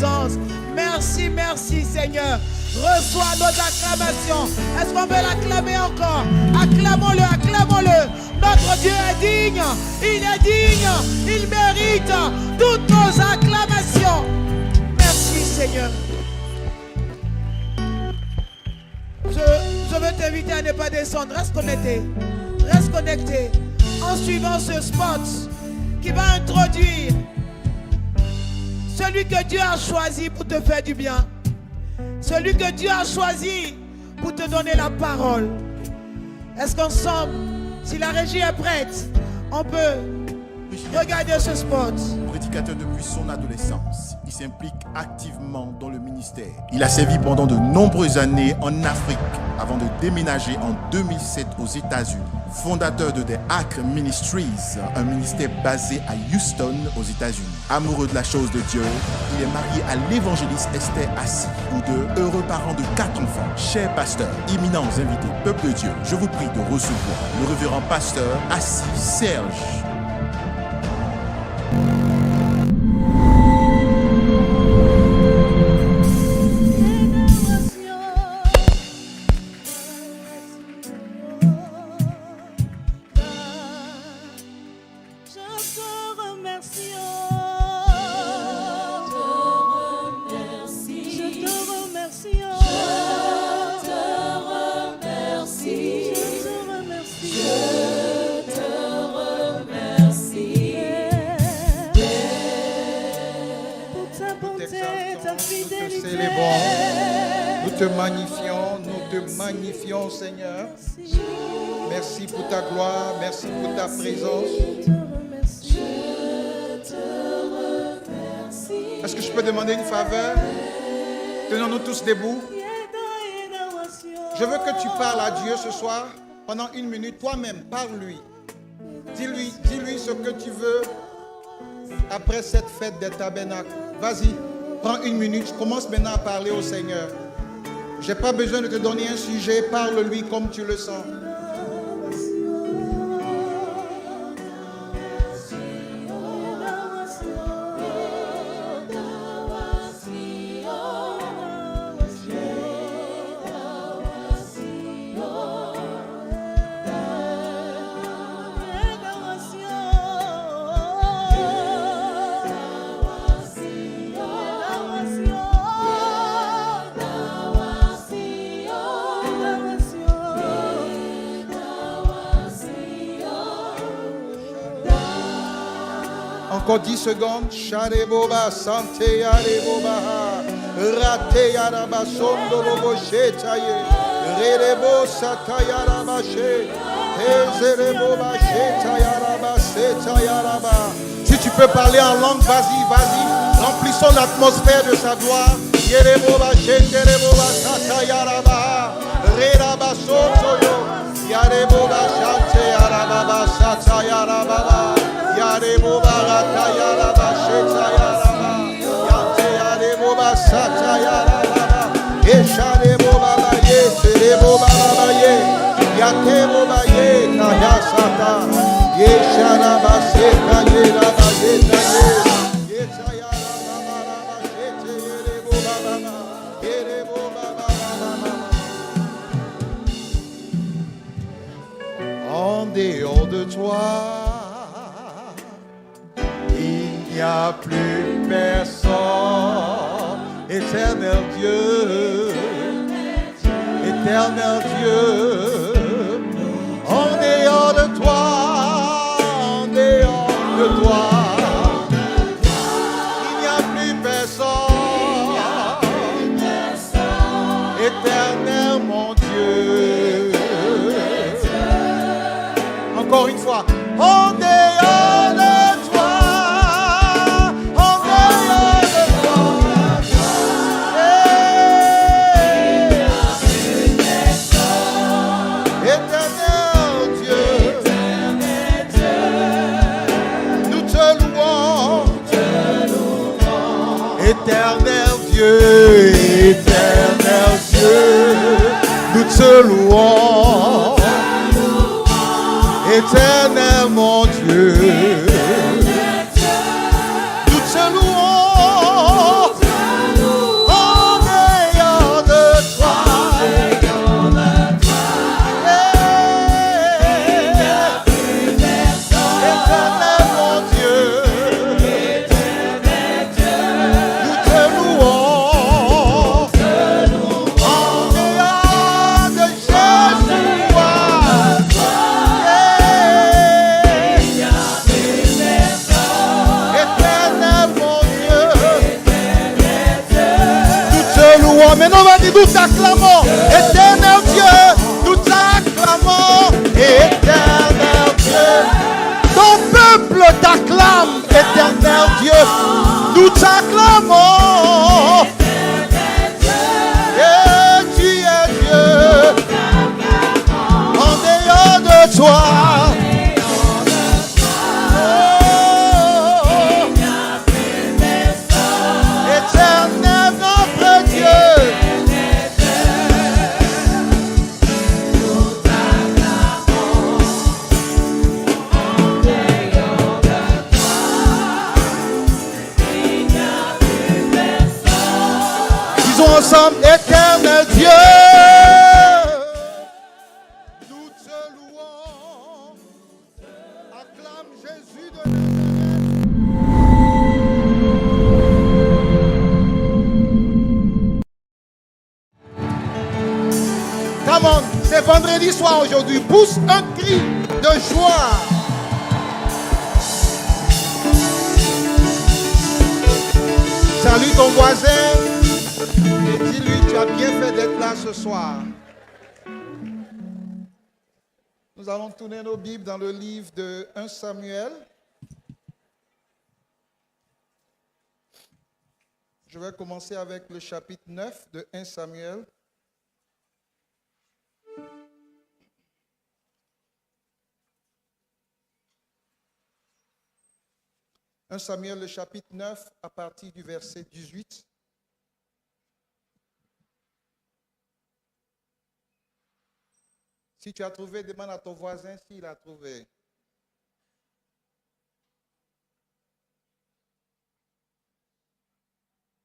présence. Merci, merci Seigneur. Reçois nos acclamations. Est-ce qu'on veut l'acclamer encore? Acclamons-le, acclamons-le. Notre Dieu est digne. Il est digne. Il mérite toutes nos acclamations. Merci Seigneur. Je veux t'inviter à ne pas descendre. Reste connecté. Reste connecté. En suivant ce spot qui va introduire celui que Dieu a choisi pour te faire du bien. Celui que Dieu a choisi pour te donner la parole. Est-ce qu'ensemble, si la régie est prête, on peut regarder ce spot? Prédicateur depuis son adolescence, il s'implique activement dans le ministère. Il a servi pendant de nombreuses années en Afrique avant de déménager en 2007 aux États-Unis. Fondateur de The Ark Ministries, un ministère basé à Houston aux États-Unis. Amoureux de la chose de Dieu, il est marié à l'évangéliste Esther Assis, ou de heureux parents de 4 enfants. Chers pasteurs, éminents invités, peuple de Dieu, je vous prie de recevoir le révérend pasteur Assis Serge. Nous te magnifions, Seigneur. Merci pour ta gloire, merci pour ta présence. Est-ce que je peux demander une faveur? Tenons-nous tous debout. Je veux que tu parles à Dieu ce soir pendant 1 minute. Toi-même, parle-lui. Dis-lui ce que tu veux après cette fête des tabernacles. Vas-y, prends 1 minute. Commence maintenant à parler au Seigneur. Je n'ai pas besoin de te donner un sujet. Parle-lui comme tu le sens. Encore 10 secondes. Shareboba, Santé, Yareboba, Rate Yaraba, Sondo, Bobo, Chetaye, Rerebo, Satayarabache, Ezereboba, Chetayaraba, Setayaraba. Si tu peux parler en langue, vas-y, vas-y. Remplissons l'atmosphère de sa gloire. Yereboba, Chetereboba, Satayaraba, Reraba, Sotoyo, Yareboba, Chantayaraba, Satayaraba. Yarebo barata yaraba sheta yaraba yante yarebo basata yaraba esharebo baba ye terebo baba ye yatebo baba ye kayasata yesharaba seka yeraba yeta ye yeta yaraba baba shete yerebo baba yerebo baba. En dehors de toi, il n'y a plus personne, éternel Dieu, éternel Dieu, en dehors de toi, en dehors de toi, il n'y a plus personne, éternel mon Dieu. Encore une fois, en dehors de éternel Dieu, nous te louons. Éternel mon Dieu, nous te louons. t'acclamons. Maintenant, on va dire, nous t'acclamons. Éternel Dieu, nous t'acclamons. Éternel Dieu. Ton peuple t'acclame, éternel Dieu. Nous t'acclamons. Et tu es Dieu. En dehors de toi. Éternel notre Dieu. Disons ensemble, éternel Dieu. Nous te louons. Acclame Jésus de Nazareth. Come on, c'est vendredi soir aujourd'hui. Pousse un cri de joie. Salue ton voisin et dis-lui, tu as bien fait d'être là ce soir. Nous allons tourner nos Bibles dans le livre de 1 Samuel. Je vais commencer avec le chapitre 9 de 1 Samuel. « 1 Samuel, le chapitre 9, à partir du verset 18. Si tu as trouvé, demande à ton voisin s'il a trouvé.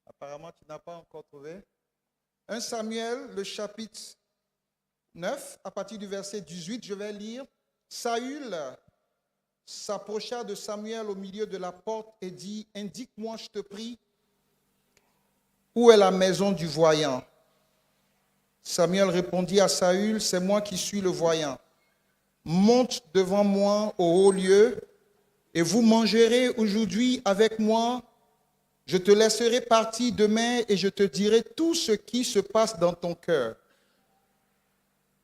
Apparemment, tu n'as pas encore trouvé. 1 Samuel, le chapitre 9, à partir du verset 18, je vais lire. Saül s'approcha de Samuel au milieu de la porte et dit, « Indique-moi, je te prie, où est la maison du voyant ?» Samuel répondit à Saül, « C'est moi qui suis le voyant. Monte devant moi au haut lieu, et vous mangerez aujourd'hui avec moi. Je te laisserai partir demain et je te dirai tout ce qui se passe dans ton cœur.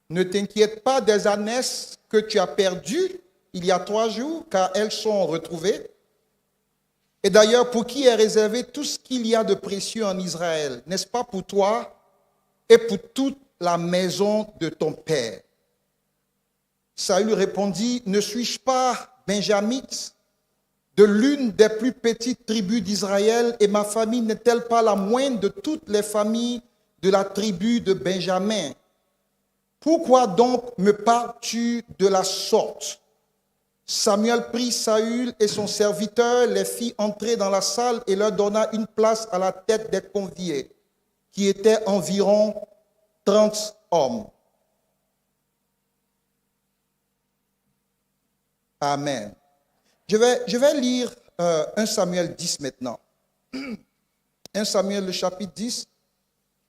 Ne t'inquiète pas des ânesses que tu as perdues il y a 3 jours, car elles sont retrouvées. Et d'ailleurs, pour qui est réservé tout ce qu'il y a de précieux en Israël, n'est-ce pas pour toi et pour toute la maison de ton père? » Saül répondit, « Ne suis-je pas benjamite de l'une des plus petites tribus d'Israël, et ma famille n'est-elle pas la moindre de toutes les familles de la tribu de Benjamin? Pourquoi donc me parles-tu de la sorte? » Samuel prit Saül et son serviteur, les fit entrer dans la salle et leur donna une place à la tête des conviés, qui étaient environ 30 hommes. Amen. Je vais lire 1 Samuel 10 maintenant. 1 Samuel, le chapitre 10,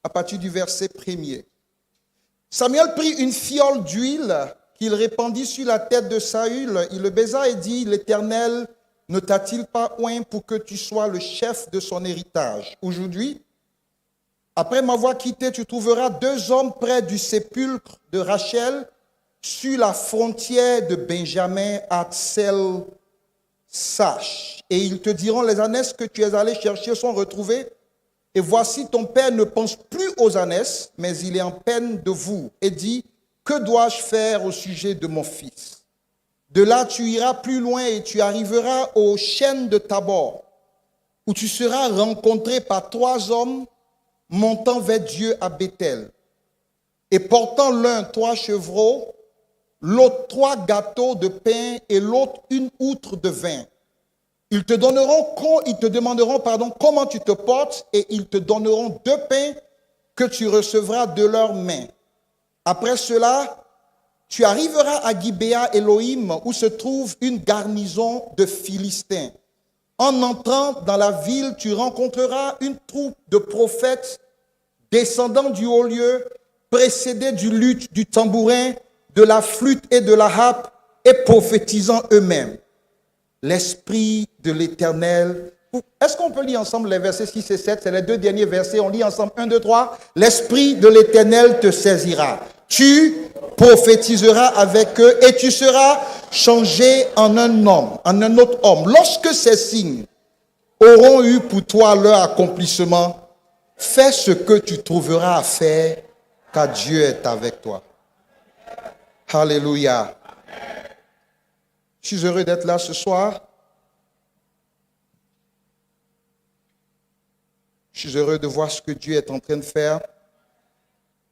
à partir du verset 1er. Samuel prit une fiole d'huile qu'il répandit sur la tête de Saül. Il le baisa et dit, « L'Éternel ne t'a-t-il pas oint pour que tu sois le chef de son héritage? Aujourd'hui, après m'avoir quitté, tu trouveras 2 hommes près du sépulcre de Rachel, sur la frontière de Benjamin à Tsel-Sache. Et ils te diront, les ânesses que tu es allé chercher sont retrouvées. Et voici, ton père ne pense plus aux ânesses, mais il est en peine de vous. Et dit, que dois-je faire au sujet de mon fils? De là, tu iras plus loin et tu arriveras aux chênes de Tabor, où tu seras rencontré par 3 hommes montant vers Dieu à Bethel, et portant l'un 3 chevreaux, l'autre 3 gâteaux de pain et l'autre une outre de vin. Ils te demanderont comment tu te portes, et ils te donneront 2 pains que tu recevras de leurs mains. Après cela, tu arriveras à Gibéa Elohim, où se trouve une garnison de Philistins. En entrant dans la ville, tu rencontreras une troupe de prophètes descendant du haut lieu, précédés du luth, du tambourin, de la flûte et de la harpe, et prophétisant eux-mêmes. L'Esprit de l'Éternel Est-ce qu'on peut lire ensemble les versets 6 et 7? C'est les deux derniers versets. On lit ensemble 1, 2, 3. L'Esprit de l'Éternel te saisira. Tu prophétiseras avec eux et tu seras changé en un homme, en un autre homme. Lorsque ces signes auront eu pour toi leur accomplissement, fais ce que tu trouveras à faire, car Dieu est avec toi. Alléluia. Je suis heureux d'être là ce soir. Je suis heureux de voir ce que Dieu est en train de faire.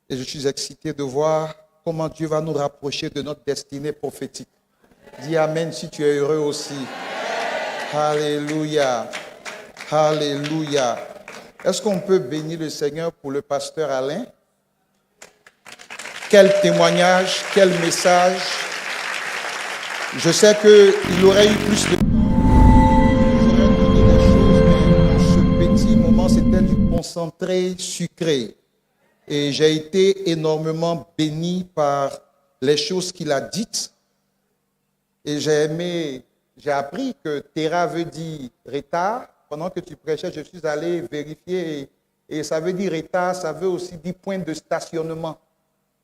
Et je suis excité de voir comment Dieu va nous rapprocher de notre destinée prophétique. Dis Amen si tu es heureux aussi. Alléluia. Alléluia. Est-ce qu'on peut bénir le Seigneur pour le pasteur Alain? Quel témoignage, quel message. Je sais qu'il aurait eu plus de... J'aurais donné des choses, mais dans ce petit moment, c'était du concentré sucré. Et j'ai été énormément béni par les choses qu'il a dites. Et j'ai appris que Terra veut dire retard. Pendant que tu prêchais, je suis allé vérifier. Et ça veut dire retard, ça veut aussi dire point de stationnement,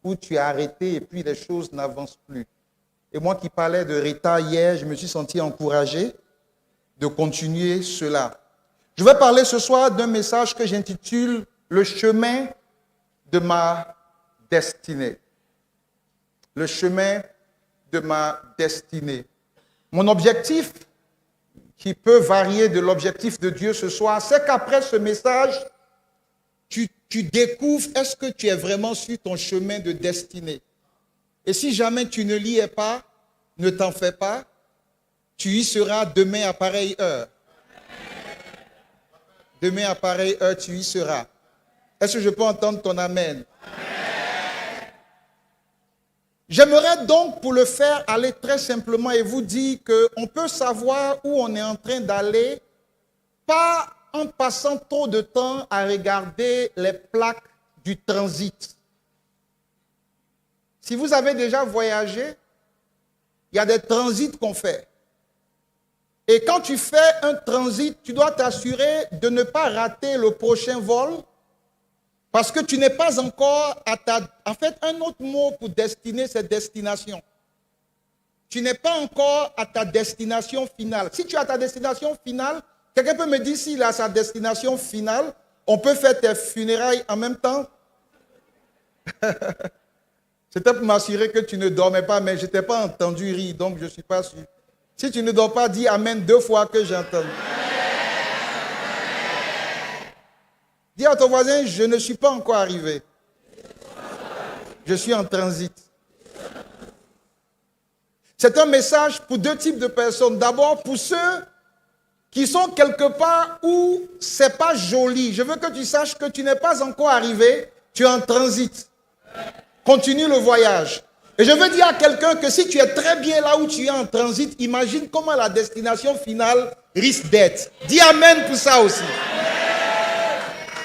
où tu es arrêté et puis les choses n'avancent plus. Et moi qui parlais de retard hier, je me suis senti encouragé de continuer cela. Je vais parler ce soir d'un message que j'intitule « Le chemin de ma destinée ». Le chemin de ma destinée. Mon objectif, qui peut varier de l'objectif de Dieu ce soir, c'est qu'après ce message, tu découvres est-ce que tu es vraiment sur ton chemin de destinée. Et si jamais tu ne l'y es pas, ne t'en fais pas, tu y seras demain à pareille heure. Demain à pareille heure, tu y seras. Est-ce que je peux entendre ton amen? J'aimerais donc, pour le faire, aller très simplement et vous dire qu'on peut savoir où on est en train d'aller, pas en passant trop de temps à regarder les plaques du transit. Si vous avez déjà voyagé, il y a des transits qu'on fait. Et quand tu fais un transit, tu dois t'assurer de ne pas rater le prochain vol parce que tu n'es pas encore à ta... En fait, un autre mot pour destinée, c'est destination. Tu n'es pas encore à ta destination finale. Si tu es à ta destination finale, quelqu'un peut me dire s'il a sa destination finale, on peut faire tes funérailles en même temps. C'était pour m'assurer que tu ne dormais pas, mais je ne t'ai pas entendu rire, donc je ne suis pas sûr. Si tu ne dors pas, dis Amen 2 fois que j'entends. Dis à ton voisin, je ne suis pas encore arrivé. Je suis en transit. C'est un message pour deux types de personnes. D'abord, pour ceux qui sont quelque part où ce n'est pas joli. Je veux que tu saches que tu n'es pas encore arrivé, tu es en transit. Continue le voyage. Et je veux dire à quelqu'un que si tu es très bien là où tu es en transit, imagine comment la destination finale risque d'être. Dis Amen pour ça aussi.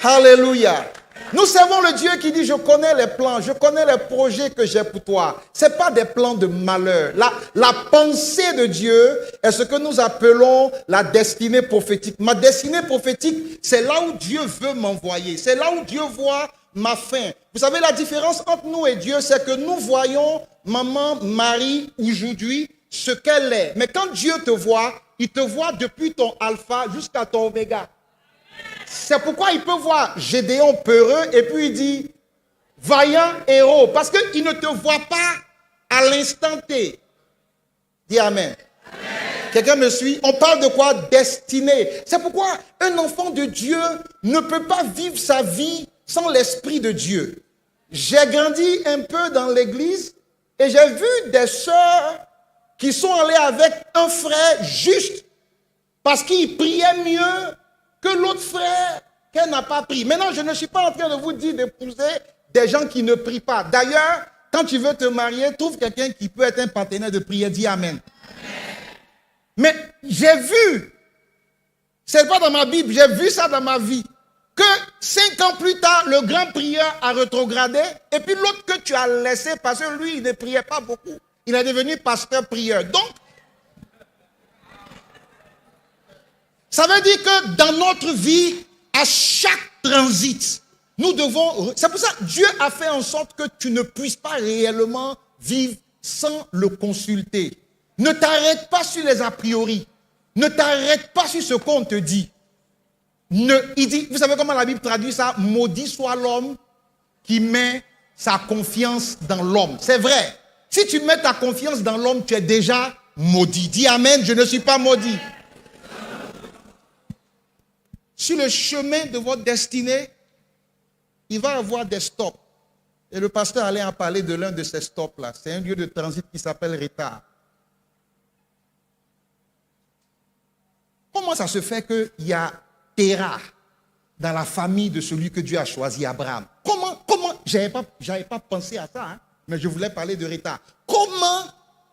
Alléluia. Nous servons le Dieu qui dit, je connais les plans, je connais les projets que j'ai pour toi. Ce n'est pas des plans de malheur. La pensée de Dieu est ce que nous appelons la destinée prophétique. Ma destinée prophétique, c'est là où Dieu veut m'envoyer. C'est là où Dieu voit ma fin. Vous savez, la différence entre nous et Dieu, c'est que nous voyons maman Marie aujourd'hui ce qu'elle est. Mais quand Dieu te voit, il te voit depuis ton alpha jusqu'à ton oméga. C'est pourquoi il peut voir Gédéon peureux et puis il dit vaillant héros. Parce qu'il ne te voit pas à l'instant T. Dis Amen. Quelqu'un me suit? On parle de quoi? Destinée. C'est pourquoi un enfant de Dieu ne peut pas vivre sa vie sans l'Esprit de Dieu. J'ai grandi un peu dans l'église et j'ai vu des sœurs qui sont allées avec un frère juste parce qu'il priait mieux que l'autre frère qu'elle n'a pas pris. Maintenant, je ne suis pas en train de vous dire d'épouser des gens qui ne prient pas. D'ailleurs, quand tu veux te marier, trouve quelqu'un qui peut être un partenaire de prière. Dis Amen. Mais j'ai vu, c'est pas dans ma Bible, j'ai vu ça dans ma vie, que 5 ans plus tard, le grand prieur a rétrogradé, et puis l'autre que tu as laissé, parce que lui, il ne priait pas beaucoup, il est devenu pasteur prieur. Donc, Ça veut dire que dans notre vie, à chaque transit, nous devons... C'est pour ça que Dieu a fait en sorte que tu ne puisses pas réellement vivre sans le consulter. Ne t'arrête pas sur les a priori. Ne t'arrête pas sur ce qu'on te dit. Il dit, vous savez comment la Bible traduit ça? Maudit soit l'homme qui met sa confiance dans l'homme. C'est vrai. Si tu mets ta confiance dans l'homme, tu es déjà maudit. Dis amen, je ne suis pas maudit. Sur le chemin de votre destinée, il va y avoir des stops. Et le pasteur Alain a parlé de l'un de ces stops-là. C'est un lieu de transit qui s'appelle Retard. Comment ça se fait qu'il y a Terah dans la famille de celui que Dieu a choisi, Abraham? Comment j'avais pas pensé à ça, hein, mais je voulais parler de Retard. Comment,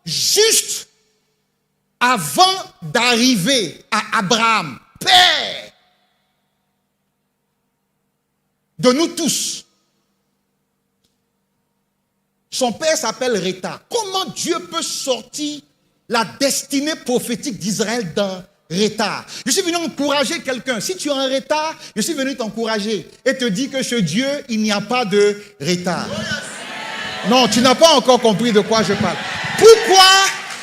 juste avant d'arriver à Abraham, père de nous tous, son père s'appelle Retard. Comment Dieu peut sortir la destinée prophétique d'Israël dans retard? Je suis venu encourager quelqu'un. Si tu es en retard, je suis venu t'encourager et te dire que chez Dieu, il n'y a pas de retard. Non, tu n'as pas encore compris de quoi je parle. Pourquoi?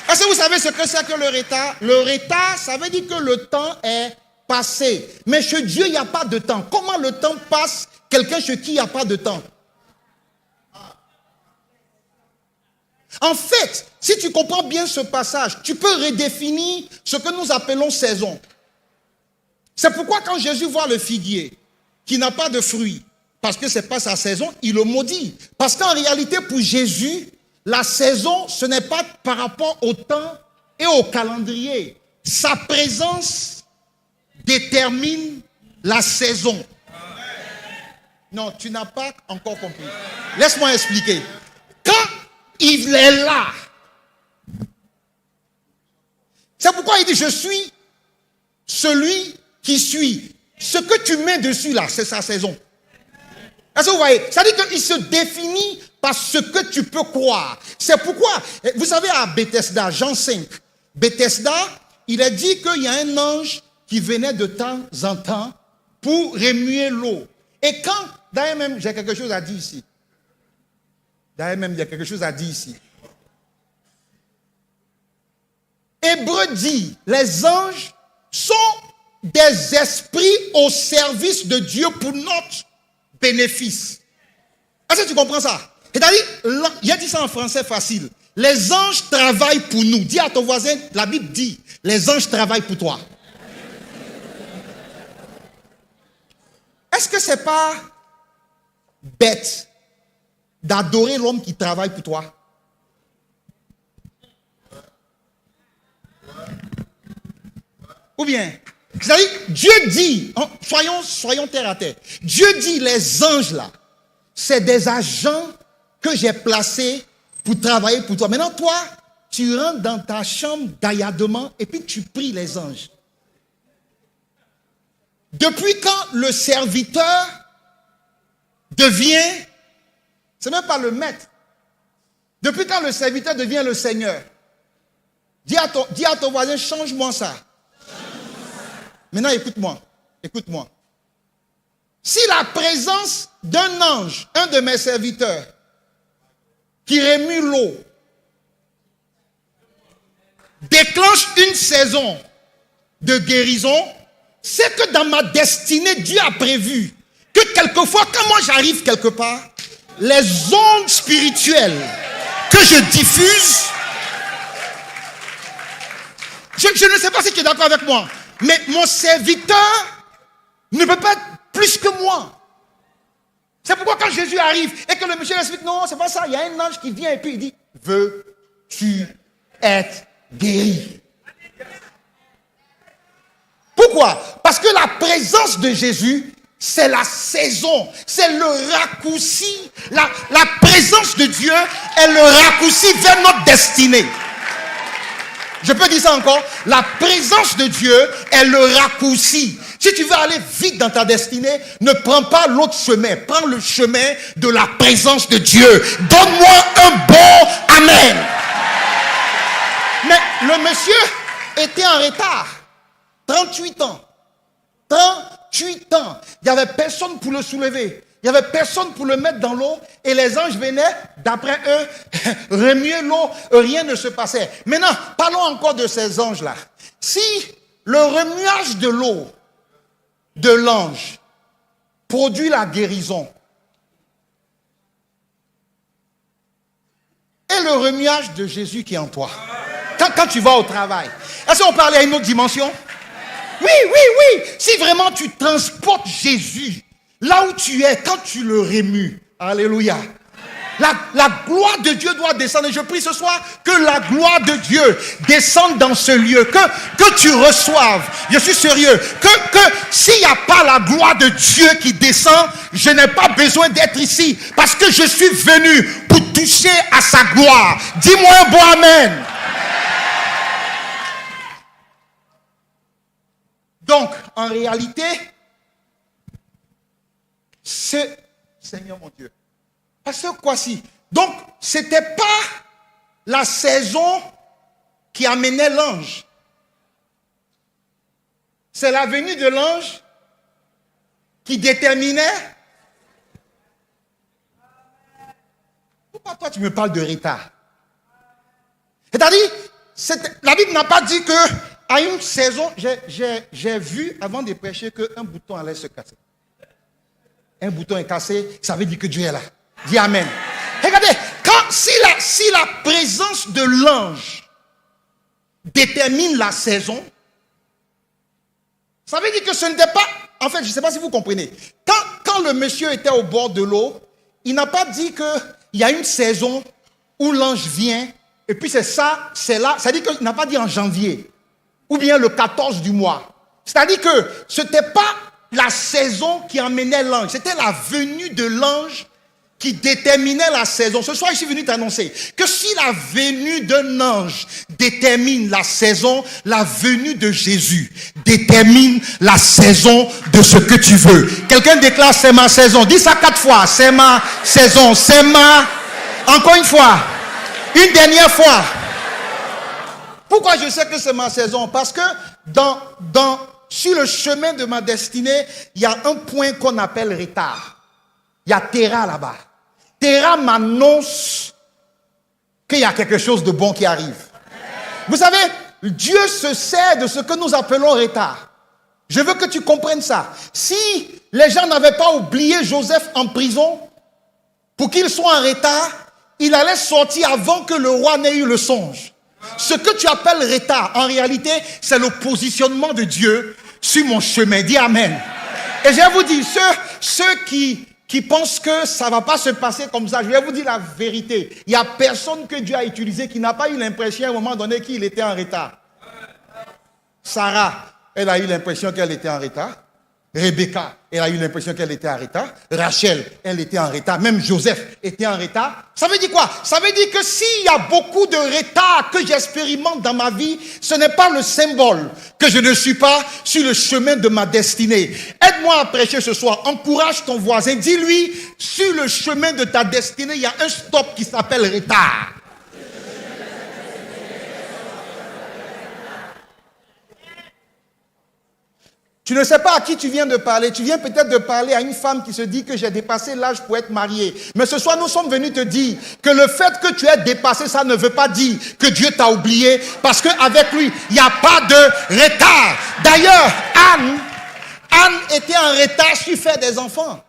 Parce que vous savez ce que c'est que le retard? Le retard, ça veut dire que le temps est passé. Mais chez Dieu, il n'y a pas de temps. Comment le temps passe quelqu'un chez qui il n'y a pas de temps? En fait, si tu comprends bien ce passage, tu peux redéfinir ce que nous appelons saison. C'est pourquoi quand Jésus voit le figuier qui n'a pas de fruits, parce que ce n'est pas sa saison, il le maudit. Parce qu'en réalité, pour Jésus, la saison, ce n'est pas par rapport au temps et au calendrier. Sa présence détermine la saison. Non, tu n'as pas encore compris. Laisse-moi expliquer. Quand il est là, c'est pourquoi il dit, je suis celui qui suis. Ce que tu mets dessus là, c'est sa saison. Est-ce que vous voyez? Ça dit qu'il se définit par ce que tu peux croire. C'est pourquoi, vous savez, à Bethesda, Jean 5, Bethesda, il a dit qu'il y a un ange qui venait de temps en temps pour remuer l'eau. Et quand, d'ailleurs même, j'ai quelque chose à dire ici. D'ailleurs même, il y a quelque chose à dire ici. Hébreu dit, les anges sont des esprits au service de Dieu pour notre bénéfice. Est-ce que tu comprends ça? C'est-à-dire, il a dit ça en français facile. Les anges travaillent pour nous. Dis à ton voisin, la Bible dit, les anges travaillent pour toi. Est-ce que c'est pas bête d'adorer l'homme qui travaille pour toi? Ou bien, c'est-à-dire, Dieu dit, soyons terre à terre, Dieu dit les anges là, c'est des agents que j'ai placés pour travailler pour toi. Maintenant, toi, tu rentres dans ta chambre gaillardement et puis tu pries les anges. Depuis quand le serviteur devient, c'est même pas le maître, depuis quand le serviteur devient le Seigneur? Dis à ton voisin, change-moi ça. Maintenant, écoute-moi. Si la présence d'un ange, un de mes serviteurs, qui remue l'eau, déclenche une saison de guérison, c'est que dans ma destinée, Dieu a prévu que quelquefois, quand moi j'arrive quelque part, les ondes spirituelles que je diffuse, je ne sais pas si tu es d'accord avec moi, mais mon serviteur ne peut pas être plus que moi. C'est pourquoi quand Jésus arrive et que le monsieur explique, non, c'est pas ça, il y a un ange qui vient et puis il dit, veux-tu être guéri? Pourquoi? Parce que la présence de Jésus, c'est la saison, c'est le raccourci. La présence de Dieu est le raccourci vers notre destinée. Je peux dire ça encore? La présence de Dieu est le raccourci. Si tu veux aller vite dans ta destinée, ne prends pas l'autre chemin. Prends le chemin de la présence de Dieu. Donne-moi un bon amen. Mais le monsieur était en retard. 38 ans. 38 ans. Il n'y avait personne pour le soulever. Il n'y avait personne pour le mettre dans l'eau. Et les anges venaient, d'après eux, remuer l'eau. Rien ne se passait. Maintenant, parlons encore de ces anges-là. Si le remuage de l'eau de l'ange produit la guérison, et le remuage de Jésus qui est en toi, quand tu vas au travail, est-ce qu'on parlait à une autre dimension? Oui. Si vraiment tu transportes Jésus là où tu es, quand tu le remues, alléluia. La gloire de Dieu doit descendre. Et je prie ce soir que la gloire de Dieu descende dans ce lieu. Que tu reçoives. Je suis sérieux. Que s'il n'y a pas la gloire de Dieu qui descend, je n'ai pas besoin d'être ici. Parce que je suis venu pour toucher à sa gloire. Dis-moi un bon amen. Donc, en réalité, c'est... Seigneur mon Dieu. Parce que quoi si? Donc, ce n'était pas la saison qui amenait l'ange. C'est la venue de l'ange qui déterminait. Pourquoi toi tu me parles de retard? C'est-à-dire, la Bible n'a pas dit que à une saison, j'ai vu avant de prêcher qu'un bouton allait se casser. Un bouton est cassé, ça veut dire que Dieu est là. Dis amen. Regardez, si la présence de l'ange détermine la saison, ça veut dire que ce n'était pas... En fait, je ne sais pas si vous comprenez. Quand le monsieur était au bord de l'eau, il n'a pas dit qu'il y a une saison où l'ange vient, et puis c'est ça, c'est là. Ça veut dire qu'il n'a pas dit en janvier, ou bien le 14 du mois. C'est-à-dire que ce n'était pas la saison qui emmenait l'ange, c'était la venue de l'ange qui déterminait la saison. Ce soir, je suis venu t'annoncer que si la venue d'un ange détermine la saison, la venue de Jésus détermine la saison de ce que tu veux. Quelqu'un déclare, c'est ma saison. Dis ça 4 fois. C'est ma saison. C'est ma... Encore une fois. Une dernière fois. Pourquoi je sais que c'est ma saison? Parce que sur le chemin de ma destinée, il y a un point qu'on appelle retard. Il y a Terra là-bas. Terra m'annonce qu'il y a quelque chose de bon qui arrive. Vous savez, Dieu se sert de ce que nous appelons retard. Je veux que tu comprennes ça. Si les gens n'avaient pas oublié Joseph en prison, pour qu'il soit en retard, il allait sortir avant que le roi n'ait eu le songe. Ce que tu appelles retard, en réalité, c'est le positionnement de Dieu sur mon chemin. Dis amen. Et je vais vous dire, ceux qui pensent que ça ne va pas se passer comme ça, je vais vous dire la vérité. Il n'y a personne que Dieu a utilisé qui n'a pas eu l'impression à un moment donné qu'il était en retard. Sarah, elle a eu l'impression qu'elle était en retard. Rebecca, elle a eu l'impression qu'elle était en retard. Rachel, elle était en retard. Même Joseph était en retard. Ça veut dire quoi? Ça veut dire que s'il y a beaucoup de retard que j'expérimente dans ma vie, ce n'est pas le symbole que je ne suis pas sur le chemin de ma destinée. Aide-moi à prêcher ce soir. Encourage ton voisin. Dis-lui, sur le chemin de ta destinée, il y a un stop qui s'appelle retard. Tu ne sais pas à qui tu viens de parler. Tu viens peut-être de parler à une femme qui se dit que j'ai dépassé l'âge pour être mariée. Mais ce soir, nous sommes venus te dire que le fait que tu aies dépassé, ça ne veut pas dire que Dieu t'a oublié. Parce qu'avec lui, il n'y a pas de retard. D'ailleurs, Anne était en retard sur faire des enfants.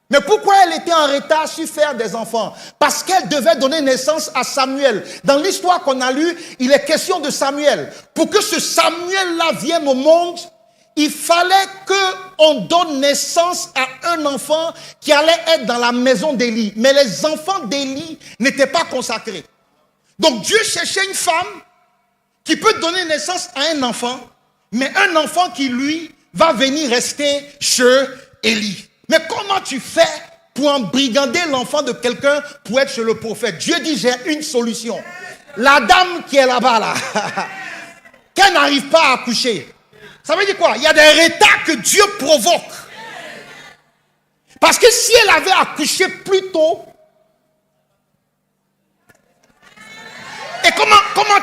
Mais pourquoi elle était en retard sur faire des enfants? Parce qu'elle devait donner naissance à Samuel. Dans l'histoire qu'on a lue, il est question de Samuel. Pour que ce Samuel-là vienne au monde, il fallait qu'on donne naissance à un enfant qui allait être dans la maison d'Élie. Mais les enfants d'Élie n'étaient pas consacrés. Donc Dieu cherchait une femme qui peut donner naissance à un enfant, mais un enfant qui, lui, va venir rester chez Élie. Mais comment tu fais pour embrigander l'enfant de quelqu'un pour être chez le prophète? Dieu dit, j'ai une solution. La dame qui est là-bas, là, qu'elle n'arrive pas à accoucher. Ça veut dire quoi? Il y a des retards que Dieu provoque. Parce que si elle avait accouché plus tôt, et comment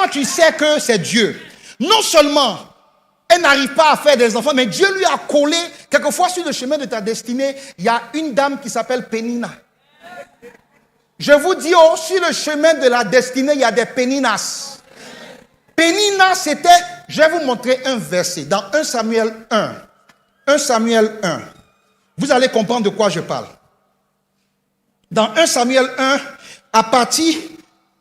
tu sais que c'est Dieu? Non seulement elle n'arrive pas à faire des enfants, mais Dieu lui a collé. Quelquefois, sur le chemin de ta destinée, il y a une dame qui s'appelle Pénina. Je vous dis, sur le chemin de la destinée, il y a des Péninas. Pénina, c'était, je vais vous montrer un verset dans 1 Samuel 1. 1 Samuel 1. Vous allez comprendre de quoi je parle. Dans 1 Samuel 1, à partir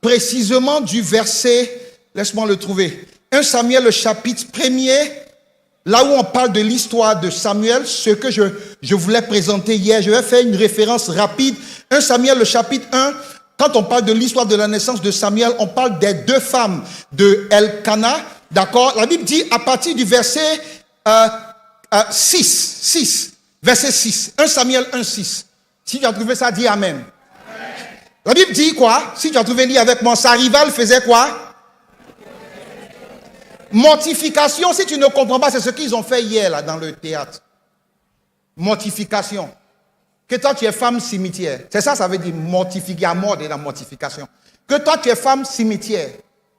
précisément du verset, laisse-moi le trouver. 1 Samuel, le chapitre 1er, là où on parle de l'histoire de Samuel, ce que je voulais présenter hier, je vais faire une référence rapide. 1 Samuel, le chapitre 1, quand on parle de l'histoire de la naissance de Samuel, on parle des deux femmes de Elkana, d'accord? La Bible dit à partir du verset 6, verset 6, 1 Samuel 1, 6. Si tu as trouvé ça, dis Amen. Amen. La Bible dit quoi? Si tu as trouvé, lis avec moi. Sa rivale faisait quoi? Mortification. Si tu ne comprends pas, c'est ce qu'ils ont fait hier là dans le théâtre. Mortification. Que toi tu es femme cimetière. C'est ça, ça veut dire mortifier, à mort de la mortification. Que toi tu es femme cimetière.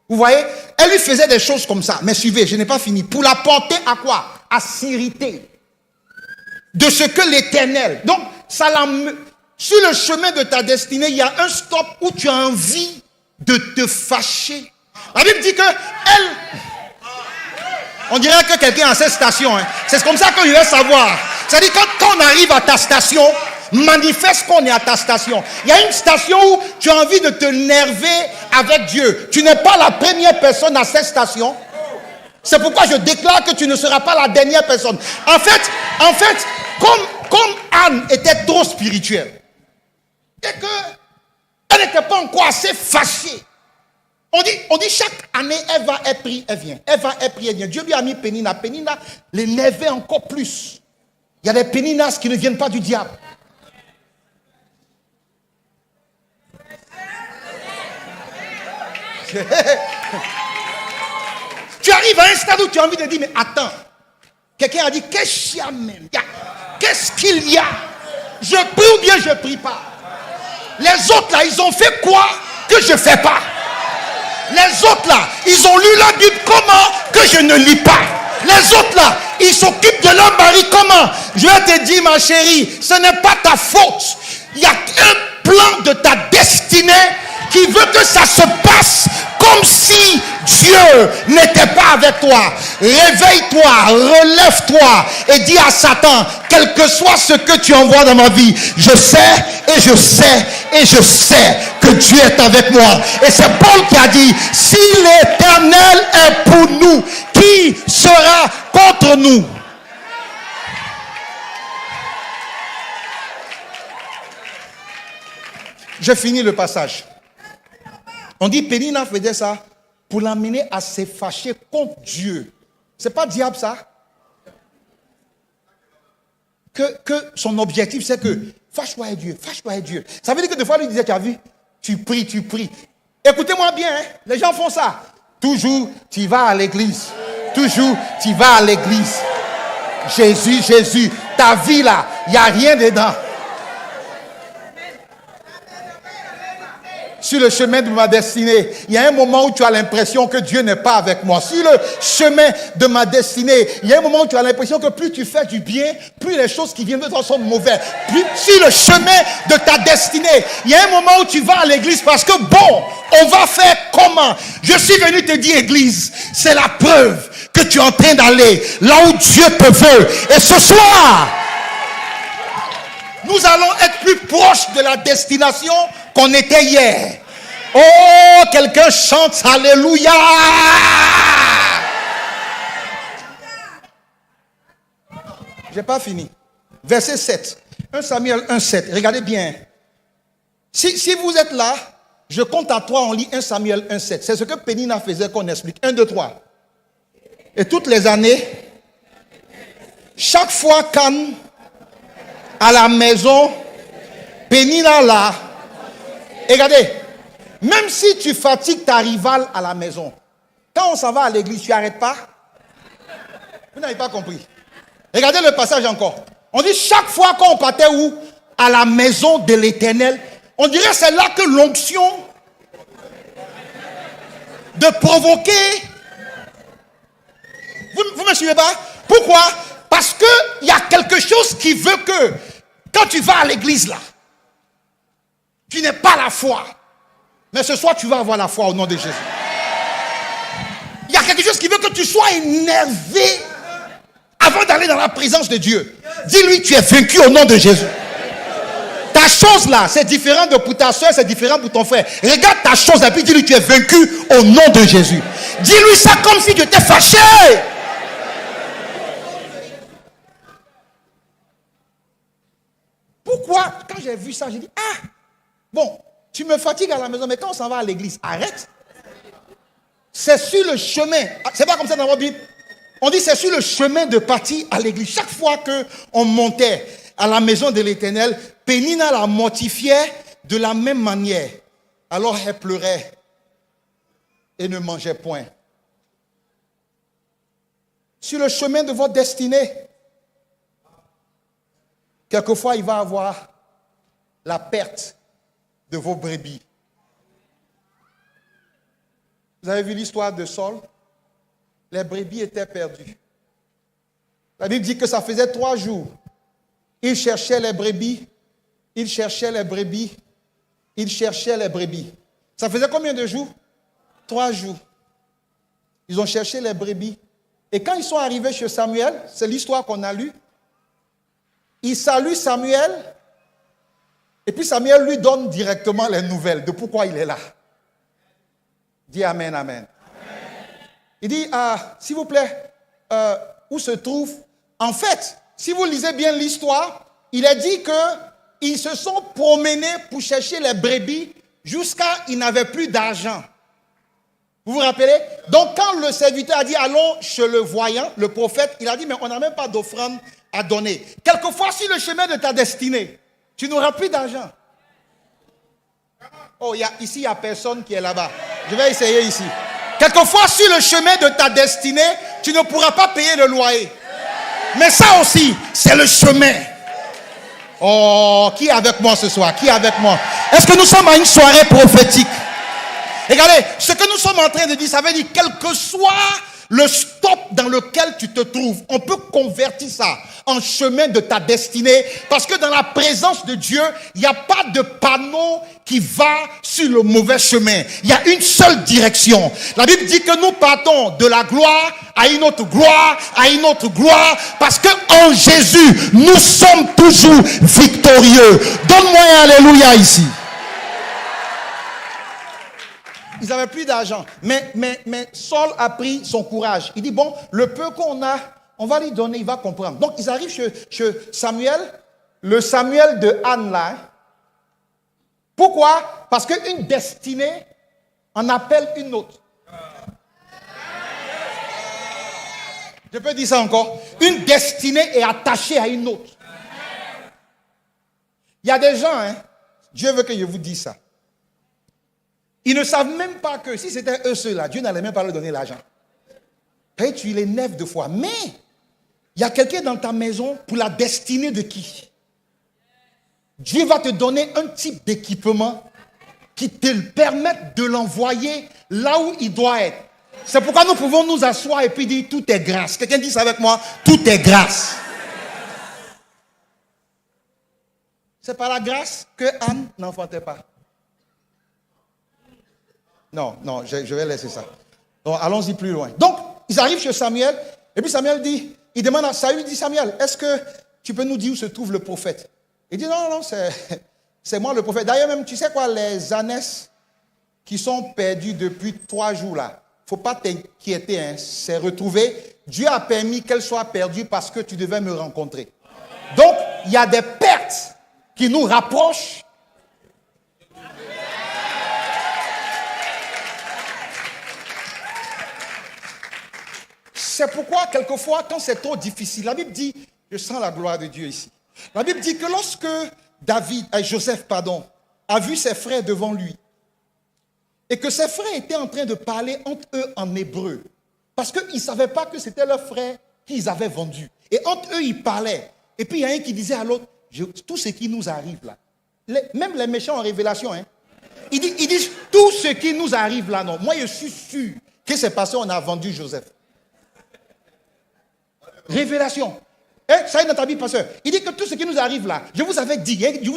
Vous voyez? Elle lui faisait des choses comme ça. Mais suivez, je n'ai pas fini. Pour la porter à quoi? À s'irriter. De ce que l'Éternel. Donc, ça sur le chemin de ta destinée, il y a un stop où tu as envie de te fâcher. La Bible dit que elle... On dirait que quelqu'un a cette station. Hein. C'est comme ça qu'on veut savoir. C'est-à-dire quand on arrive à ta station, manifeste qu'on est à ta station. Il y a une station où tu as envie de te nerver avec Dieu. Tu n'es pas la première personne à cette station. C'est pourquoi je déclare que tu ne seras pas la dernière personne. En fait, comme Anne était trop spirituelle et qu'elle n'était pas encore assez fâchée, on dit chaque année, elle va, elle prie, elle vient. Elle va, elle prie, elle vient. Dieu lui a mis Pénina. Pénina l'énervait encore plus. Il y a des Péninas qui ne viennent pas du diable. Tu arrives à un stade où tu as envie de dire, mais attends. Quelqu'un a dit, qu'est-ce qu'il y a? Je prie ou bien je ne prie pas? Les autres là, ils ont fait quoi que je ne fais pas? Les autres là, ils ont lu la Bible comment que je ne lis pas? Les autres là, ils s'occupent de leur mari comment? Je vais te dire ma chérie, ce n'est pas ta faute. Il y a un plan de ta destinée qui veut que ça se passe comme si Dieu n'était pas avec toi. Réveille-toi, relève-toi et dis à Satan, quel que soit ce que tu envoies dans ma vie, je sais et je sais et je sais que Dieu est avec moi. Et c'est Paul qui a dit, si l'Éternel est pour nous, qui sera contre nous? Je finis le passage. On dit Pénina faisait ça pour l'amener à se fâcher contre Dieu. C'est pas diable ça? Que son objectif c'est que fâche-toi avec Dieu, fâche-toi avec Dieu. Ça veut dire que des fois lui disait, tu as vu, tu pries. Écoutez-moi bien, hein? Les gens font ça. Toujours tu vas à l'église. Toujours tu vas à l'église. Jésus, ta vie là, il n'y a rien dedans. Sur le chemin de ma destinée, il y a un moment où tu as l'impression que Dieu n'est pas avec moi. Sur le chemin de ma destinée, il y a un moment où tu as l'impression que plus tu fais du bien, plus les choses qui viennent de toi sont mauvaises. Sur le chemin de ta destinée, il y a un moment où tu vas à l'église parce que bon, on va faire comment? Je suis venu te dire, église, c'est la preuve que tu es en train d'aller là où Dieu te veut. Et ce soir, nous allons être plus proches de la destination qu'on était hier. Oh, quelqu'un chante Alléluia. J'ai pas fini. Verset 7. 1 Samuel 1, 7. Regardez bien. Si vous êtes là, je compte à 3, on lit 1 Samuel 1, 7. C'est ce que Pénina faisait qu'on explique. 1, 2, 3. Et toutes les années, chaque fois qu'Anne à la maison, Pénina là, et regardez, même si tu fatigues ta rivale à la maison, quand on s'en va à l'église, tu n'arrêtes pas? Vous n'avez pas compris. Regardez le passage encore. On dit chaque fois qu'on partait où? À la maison de l'Éternel. On dirait c'est là que l'onction de provoquer. Vous Vous me suivez pas? Pourquoi? Parce qu'il y a quelque chose qui veut que, quand tu vas à l'église là, tu n'es pas la foi. Mais ce soir, tu vas avoir la foi au nom de Jésus. Il y a quelque chose qui veut que tu sois énervé avant d'aller dans la présence de Dieu. Dis-lui, tu es vaincu au nom de Jésus. Ta chose là, c'est différent de pour ta soeur, c'est différent pour ton frère. Regarde ta chose et puis dis-lui, tu es vaincu au nom de Jésus. Dis-lui ça comme si tu étais fâché. Pourquoi? Quand j'ai vu ça, j'ai dit, ah, bon, tu me fatigues à la maison, mais quand on s'en va à l'église, arrête. C'est sur le chemin. C'est pas comme ça dans votre Bible. On dit c'est sur le chemin de partir à l'église. Chaque fois qu'on montait à la maison de l'Éternel, Pénina la mortifiait de la même manière. Alors elle pleurait et ne mangeait point. Sur le chemin de votre destinée, quelquefois il va y avoir la perte de vos brebis. Vous avez vu l'histoire de Saul? Les brebis étaient perdues. La Bible dit que ça faisait 3 jours. Il cherchait les brebis. Il cherchait les brebis. Il cherchait les brebis. Ça faisait combien de jours? 3 jours. Ils ont cherché les brebis. Et quand ils sont arrivés chez Samuel, c'est l'histoire qu'on a lue, il salue Samuel. Et puis Samuel lui donne directement les nouvelles de pourquoi il est là. Dis Amen, Amen. Il dit, s'il vous plaît, où se trouve? En fait, si vous lisez bien l'histoire, il a dit qu'ils se sont promenés pour chercher les brebis jusqu'à ils n'avaient plus d'argent. Vous vous rappelez? Donc quand le serviteur a dit, allons chez le voyant, le prophète, il a dit, mais on n'a même pas d'offrande à donner. Quelquefois, sur le chemin de ta destinée, tu n'auras plus d'argent. Oh, ici, il n'y a personne qui est là-bas. Je vais essayer ici. Quelquefois, sur le chemin de ta destinée, tu ne pourras pas payer le loyer. Mais ça aussi, c'est le chemin. Oh, qui est avec moi ce soir? Qui est avec moi? Est-ce que nous sommes à une soirée prophétique? Regardez, ce que nous sommes en train de dire, ça veut dire, quel que soit le stop dans lequel tu te trouves, on peut convertir ça en chemin de ta destinée, parce que dans la présence de Dieu, il n'y a pas de panneau qui va sur le mauvais chemin. Il y a une seule direction. La Bible dit que nous partons de la gloire à une autre gloire, à une autre gloire, parce que en Jésus, nous sommes toujours victorieux. Donne-moi un alléluia ici. Ils n'avaient plus d'argent. Mais Saul a pris son courage. Il dit, bon, le peu qu'on a, on va lui donner, il va comprendre. Donc, ils arrivent chez Samuel, le Samuel de Anne là. Pourquoi? Parce qu'une destinée en appelle une autre. Je peux dire ça encore? Une destinée est attachée à une autre. Il y a des gens, Dieu veut que je vous dise ça. Ils ne savent même pas que si c'était eux ceux-là, Dieu n'allait même pas leur donner l'argent. Et tu les nèves de foi. Mais il y a quelqu'un dans ta maison pour la destinée de qui? Dieu va te donner un type d'équipement qui te permette de l'envoyer là où il doit être. C'est pourquoi nous pouvons nous asseoir et puis dire tout est grâce. Quelqu'un dit ça avec moi? Tout est grâce. C'est par la grâce que Anne n'enfantait pas. Non, je vais laisser ça. Donc, allons-y plus loin. Donc, ils arrivent chez Samuel, et puis Samuel dit, il demande à Saül, il dit, Samuel, est-ce que tu peux nous dire où se trouve le prophète? Il dit, non, c'est moi le prophète. D'ailleurs, même, tu sais quoi, les ânesses qui sont perdues depuis 3 jours là, il ne faut pas t'inquiéter, c'est retrouvé. Dieu a permis qu'elles soient perdues parce que tu devais me rencontrer. Donc, il y a des pertes qui nous rapprochent. C'est pourquoi, quelquefois, quand c'est trop difficile, la Bible dit, je sens la gloire de Dieu ici. La Bible dit que lorsque Joseph, a vu ses frères devant lui, et que ses frères étaient en train de parler entre eux en hébreu, parce qu'ils ne savaient pas que c'était leurs frères qu'ils avaient vendus. Et entre eux, ils parlaient. Et puis, il y a un qui disait à l'autre, tout ce qui nous arrive là, même les méchants en révélation, ils disent, tout ce qui nous arrive là, non. Moi, je suis sûr que c'est parce qu'on a vendu Joseph. Révélation. Et ça est dans ta Bible, pasteur. Il dit que tout ce qui nous arrive là, je vous avais dit, je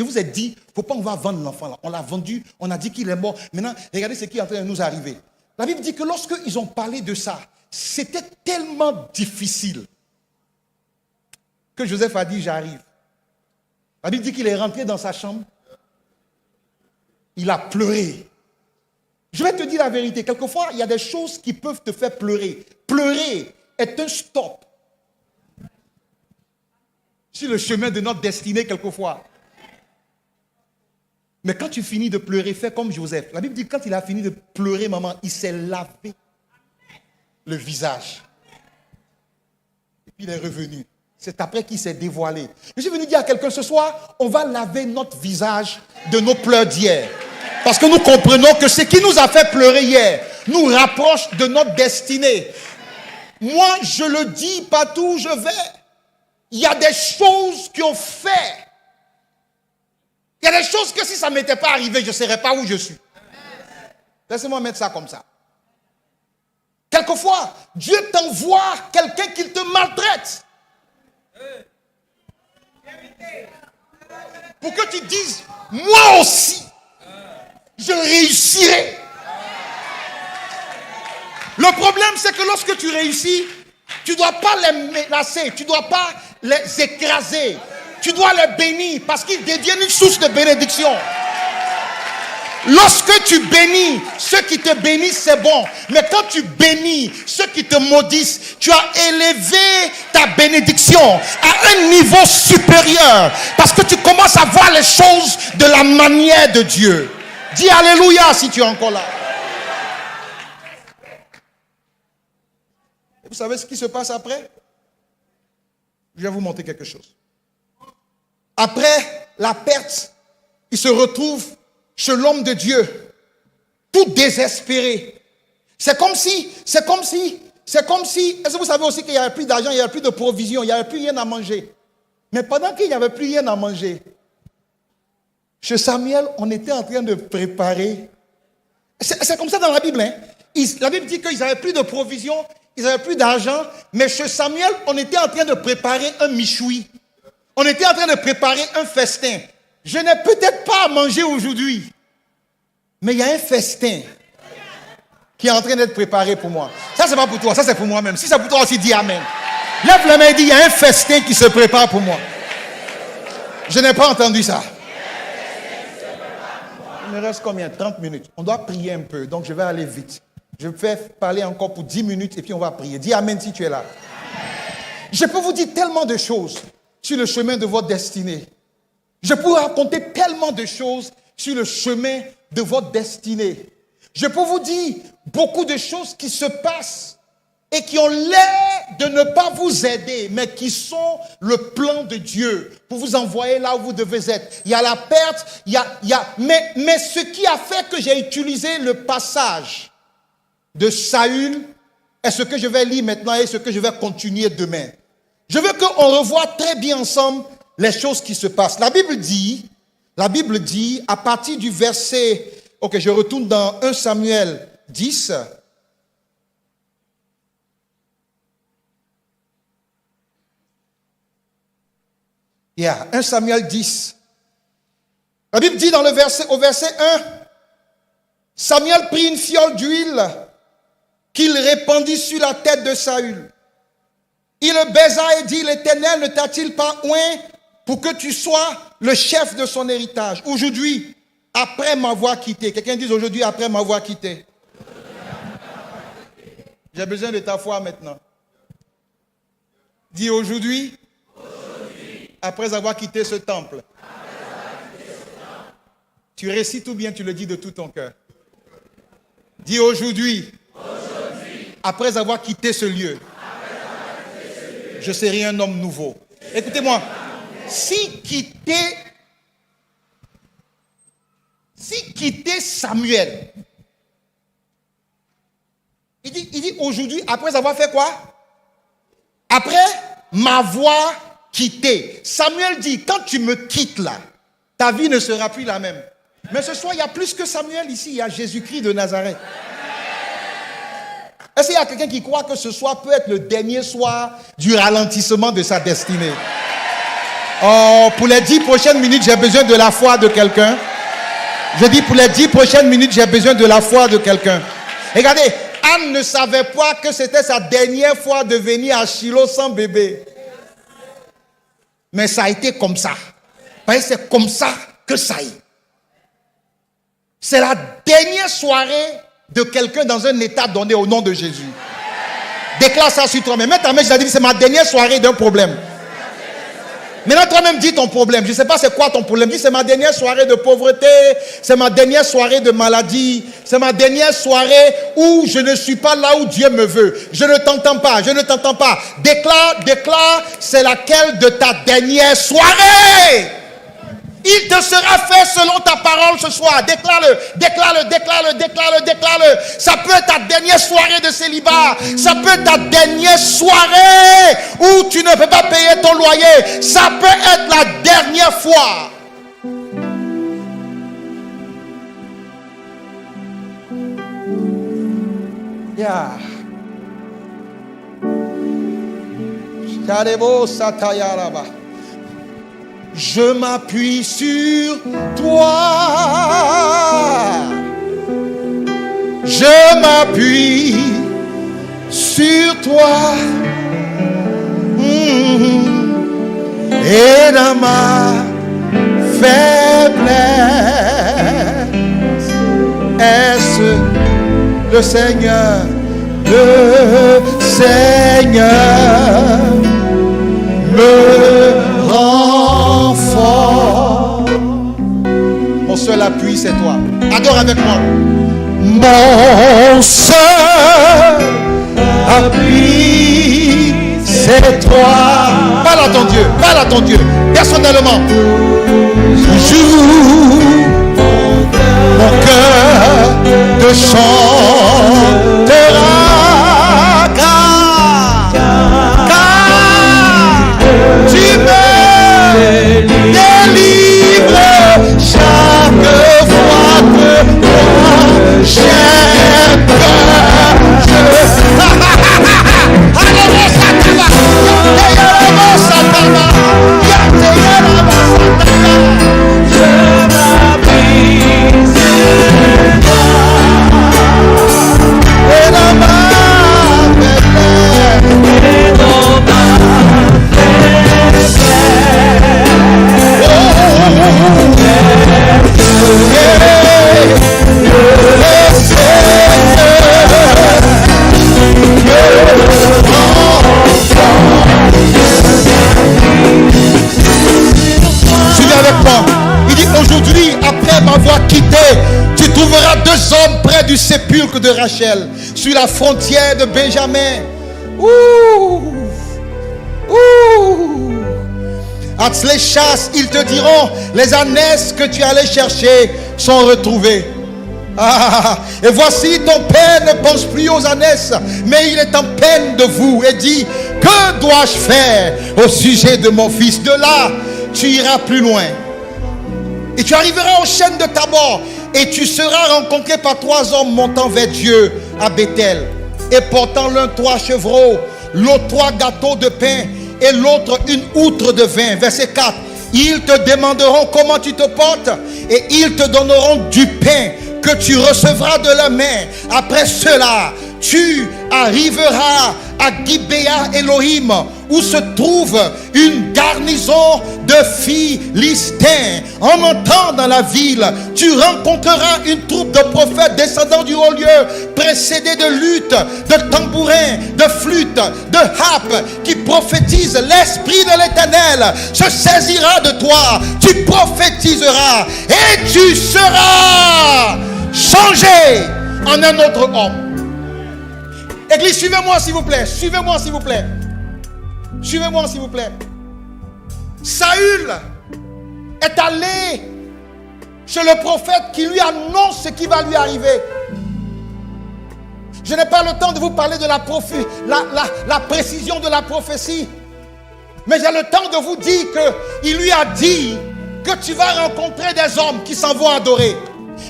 vous ai dit, faut pas on va vendre l'enfant là. On l'a vendu, on a dit qu'il est mort. Maintenant, regardez ce qui est en train de nous arriver. La Bible dit que lorsqu'ils ont parlé de ça, c'était tellement difficile que Joseph a dit, j'arrive. La Bible dit qu'il est rentré dans sa chambre. Il a pleuré. Je vais te dire la vérité. Quelquefois, il y a des choses qui peuvent te faire pleurer. Pleurer est un stop sur le chemin de notre destinée quelquefois. Mais quand tu finis de pleurer, fais comme Joseph. La Bible dit que quand il a fini de pleurer, maman, il s'est lavé le visage. Et puis il est revenu. C'est après qu'il s'est dévoilé. Je suis venu dire à quelqu'un ce soir, on va laver notre visage de nos pleurs d'hier. Parce que nous comprenons que ce qui nous a fait pleurer hier nous rapproche de notre destinée. Moi, je le dis partout où je vais. Il y a des choses qui ont fait. Il y a des choses que si ça ne m'était pas arrivé, je ne serais pas où je suis. Laissez-moi mettre ça comme ça. Quelquefois, Dieu t'envoie quelqu'un qui te maltraite. Pour que tu dises, moi aussi, je réussirai. Le problème, c'est que lorsque tu réussis, tu ne dois pas les menacer, tu ne dois pas les écraser. Tu dois les bénir parce qu'ils deviennent une source de bénédiction. Lorsque tu bénis, ceux qui te bénissent, c'est bon. Mais quand tu bénis ceux qui te maudissent, tu as élevé ta bénédiction à un niveau supérieur. Parce que tu commences à voir les choses de la manière de Dieu. Dis Alléluia si tu es encore là. Et vous savez ce qui se passe après? Je vais vous montrer quelque chose. Après la perte, il se retrouve chez l'homme de Dieu, tout désespéré. C'est comme si, est-ce que vous savez aussi qu'il n'y avait plus d'argent, il n'y avait plus de provisions, il n'y avait plus rien à manger. Mais pendant qu'il n'y avait plus rien à manger, chez Samuel, on était en train de préparer. C'est comme ça dans la Bible. Hein? La Bible dit qu'ils n'avaient plus de provisions, ils n'avaient plus d'argent, mais chez Samuel, on était en train de préparer un michoui. On était en train de préparer un festin. Je n'ai peut-être pas à manger aujourd'hui, mais il y a un festin qui est en train d'être préparé pour moi. Ça, c'est pas pour toi, ça, c'est pour moi-même. Si c'est pour toi aussi, dis Amen. Lève la main et dis, il y a un festin qui se prépare pour moi. Je n'ai pas entendu ça. Il me reste combien? 30 minutes. On doit prier un peu, donc je vais aller vite. Je vais parler encore pour 10 minutes et puis on va prier. Dis Amen si tu es là. Je peux vous dire tellement de choses sur le chemin de votre destinée. Je pourrais raconter tellement de choses sur le chemin de votre destinée. Je peux vous dire beaucoup de choses qui se passent et qui ont l'air de ne pas vous aider, mais qui sont le plan de Dieu pour vous envoyer là où vous devez être. Il y a la perte, mais ce qui a fait que j'ai utilisé le passage de Saül est ce que je vais lire maintenant et ce que je vais continuer demain. Je veux qu'on revoie très bien ensemble les choses qui se passent. La Bible dit, à partir du verset, ok, je retourne dans 1 Samuel 10. Yeah, 1 Samuel 10. La Bible dit au verset 1, Samuel prit une fiole d'huile qu'il répandit sur la tête de Saül. Il le baisa et dit, l'Éternel ne t'a-t-il pas oint pour que tu sois le chef de son héritage? Aujourd'hui, après m'avoir quitté. Quelqu'un dit aujourd'hui, après m'avoir quitté. J'ai besoin de ta foi maintenant. Dis aujourd'hui, après avoir quitté ce temple. Tu récites ou bien tu le dis de tout ton cœur. Dis aujourd'hui, après avoir quitté ce lieu, je serai un homme nouveau. Écoutez-moi, si quitter Samuel, il dit aujourd'hui, après avoir fait quoi? Après m'avoir quitté. Samuel dit, quand tu me quittes là, ta vie ne sera plus la même. Mais ce soir, il y a plus que Samuel ici, il y a Jésus-Christ de Nazareth. Est-ce qu'il y a quelqu'un qui croit que ce soir peut être le dernier soir du ralentissement de sa destinée? Oh, pour les 10 prochaines minutes, j'ai besoin de la foi de quelqu'un. Je dis, pour les 10 prochaines minutes, j'ai besoin de la foi de quelqu'un. Regardez, Anne ne savait pas que c'était sa dernière fois de venir à Shiloh sans bébé. Mais ça a été comme ça. C'est comme ça que ça y est. C'est la dernière soirée de quelqu'un dans un état donné au nom de Jésus. Déclare ça sur toi-même. Mets ta main, je t'ai dit, c'est ma dernière soirée d'un problème. Maintenant, toi-même, dis ton problème. Je ne sais pas c'est quoi ton problème. Dis, c'est ma dernière soirée de pauvreté. C'est ma dernière soirée de maladie. C'est ma dernière soirée où je ne suis pas là où Dieu me veut. Je ne t'entends pas. Je ne t'entends pas. Déclare, c'est laquelle de ta dernière soirée? Il te sera fait selon ta parole ce soir. Déclare-le. Ça peut être ta dernière soirée de célibat. Ça peut être ta dernière soirée où tu ne peux pas payer ton loyer. Ça peut être la dernière fois. Yeah. Je m'appuie sur toi. Je m'appuie sur toi. Et dans ma faiblesse, est-ce le Seigneur, me rend fort. Mon seul appui, c'est toi. Adore avec moi. Mon seul appui, c'est toi. Parle à ton Dieu, personnellement. Joue mon cœur te chantera. Tu me délivres chaque fois que moi j'ai peur. Aujourd'hui, après m'avoir quitté, tu trouveras 2 hommes près du sépulcre de Rachel, sur la frontière de Benjamin. À les chasses, ils te diront, les ânesses que tu allais chercher sont retrouvées. Et voici, ton père ne pense plus aux ânesses, mais il est en peine de vous et dit, que dois-je faire au sujet de mon fils? De là, tu iras plus loin. Et tu arriveras aux chênes de Tabor, et tu seras rencontré par 3 hommes montant vers Dieu à Bethel, et portant l'un 3 chevreaux, l'autre 3 gâteaux de pain, et l'autre une outre de vin. Verset 4. Ils te demanderont comment tu te portes, et ils te donneront du pain que tu recevras de la main. Après cela, tu arriveras à Gibéa Elohim, où se trouve une garnison de Philistins. En entrant dans la ville, tu rencontreras une troupe de prophètes descendant du haut lieu, précédés de luttes, de tambourins, de flûtes, de harpes, qui prophétisent. L'Esprit de l'Éternel se saisira de toi, tu prophétiseras et tu seras changé en un autre homme. Église, suivez-moi s'il vous plaît. Suivez-moi s'il vous plaît. Suivez-moi s'il vous plaît. Saül est allé chez le prophète qui lui annonce ce qui va lui arriver. Je n'ai pas le temps de vous parler de la précision de la prophétie. Mais j'ai le temps de vous dire qu'il lui a dit que tu vas rencontrer des hommes qui s'en vont adorer.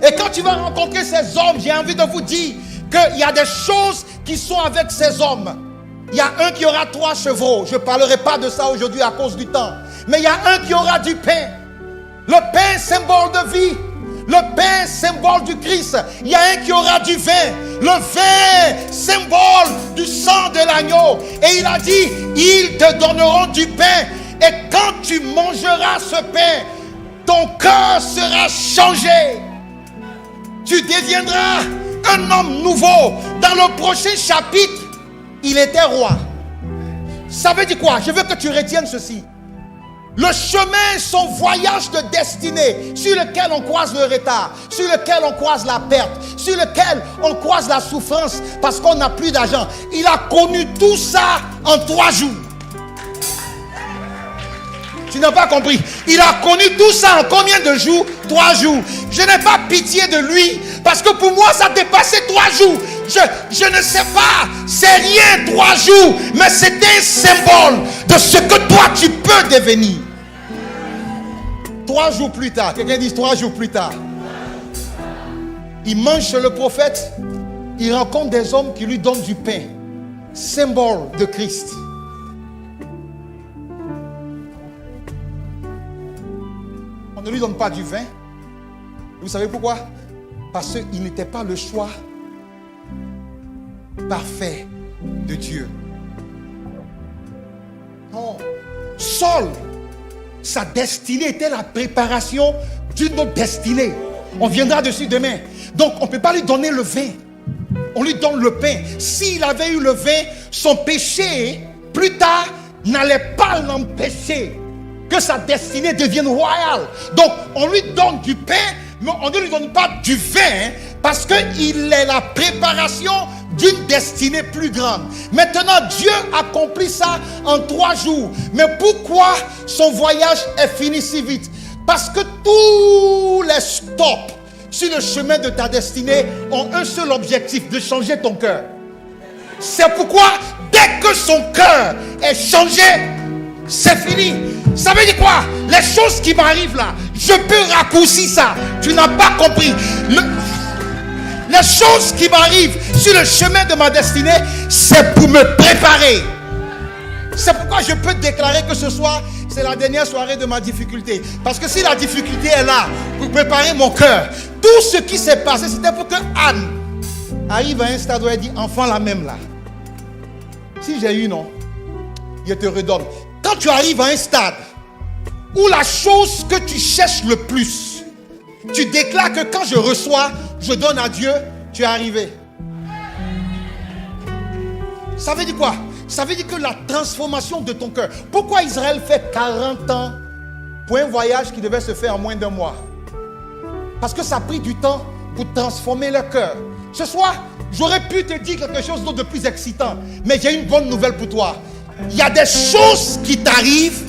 Et quand tu vas rencontrer ces hommes, j'ai envie de vous dire qu'il y a des choses qui sont avec ces hommes. Il y a un qui aura 3 chevreaux. Je ne parlerai pas de ça aujourd'hui à cause du temps. Mais il y a un qui aura du pain. Le pain, symbole de vie. Le pain, symbole du Christ. Il y a un qui aura du vin. Le vin, symbole du sang de l'agneau. Et il a dit, ils te donneront du pain. Et quand tu mangeras ce pain, ton cœur sera changé. Tu deviendras un homme nouveau. Dans le prochain chapitre, il était roi. Ça veut dire quoi? Je veux que tu retiennes ceci. Le chemin, son voyage de destinée, sur lequel on croise le retard, sur lequel on croise la perte, sur lequel on croise la souffrance parce qu'on n'a plus d'argent. Il a connu tout ça en 3 jours. Tu n'as pas compris. Il a connu tout ça en combien de jours? 3 jours. Je n'ai pas pitié de lui parce que pour moi ça dépassait 3 jours. Je ne sais pas, c'est rien 3 jours, mais c'est un symbole de ce que toi tu peux devenir. 3 jours plus tard, quelqu'un dit 3 jours plus tard, il mange chez le prophète, il rencontre des hommes qui lui donnent du pain, symbole de Christ. On ne lui donne pas du vin. Vous savez pourquoi? Parce qu'il n'était pas le choix parfait de Dieu. Non. Saul, sa destinée était la préparation d'une autre destinée. On viendra dessus demain. Donc on ne peut pas lui donner le vin. On lui donne le pain. S'il avait eu le vin, son péché, plus tard, n'allait pas l'empêcher que sa destinée devienne royale. Donc on lui donne du pain, mais on ne lui donne pas du vin, parce qu'il est la préparation d'une destinée plus grande. Maintenant, Dieu accomplit ça en 3 jours. Mais pourquoi son voyage est fini si vite? Parce que tous les stops sur le chemin de ta destinée ont un seul objectif, de changer ton cœur. C'est pourquoi, dès que son cœur est changé, c'est fini. Ça veut dire quoi? Les choses qui m'arrivent là, je peux raccourcir ça. Tu n'as pas compris. Les choses qui m'arrivent sur le chemin de ma destinée, c'est pour me préparer. C'est pourquoi je peux déclarer que ce soir, c'est la dernière soirée de ma difficulté. Parce que si la difficulté est là, pour préparer mon cœur, tout ce qui s'est passé, c'était pour que Anne arrive à un stade où elle dit, enfant la même là. Si j'ai eu, non, je te redonne. Quand tu arrives à un stade où la chose que tu cherches le plus, tu déclares que quand je reçois, je donne à Dieu, tu es arrivé. Ça veut dire quoi? Ça veut dire que la transformation de ton cœur. Pourquoi Israël fait 40 ans pour un voyage qui devait se faire en moins d'1 mois? Parce que ça a pris du temps pour transformer leur cœur. Ce soir, j'aurais pu te dire quelque chose d'autre de plus excitant, mais j'ai une bonne nouvelle pour toi. Il y a des choses qui t'arrivent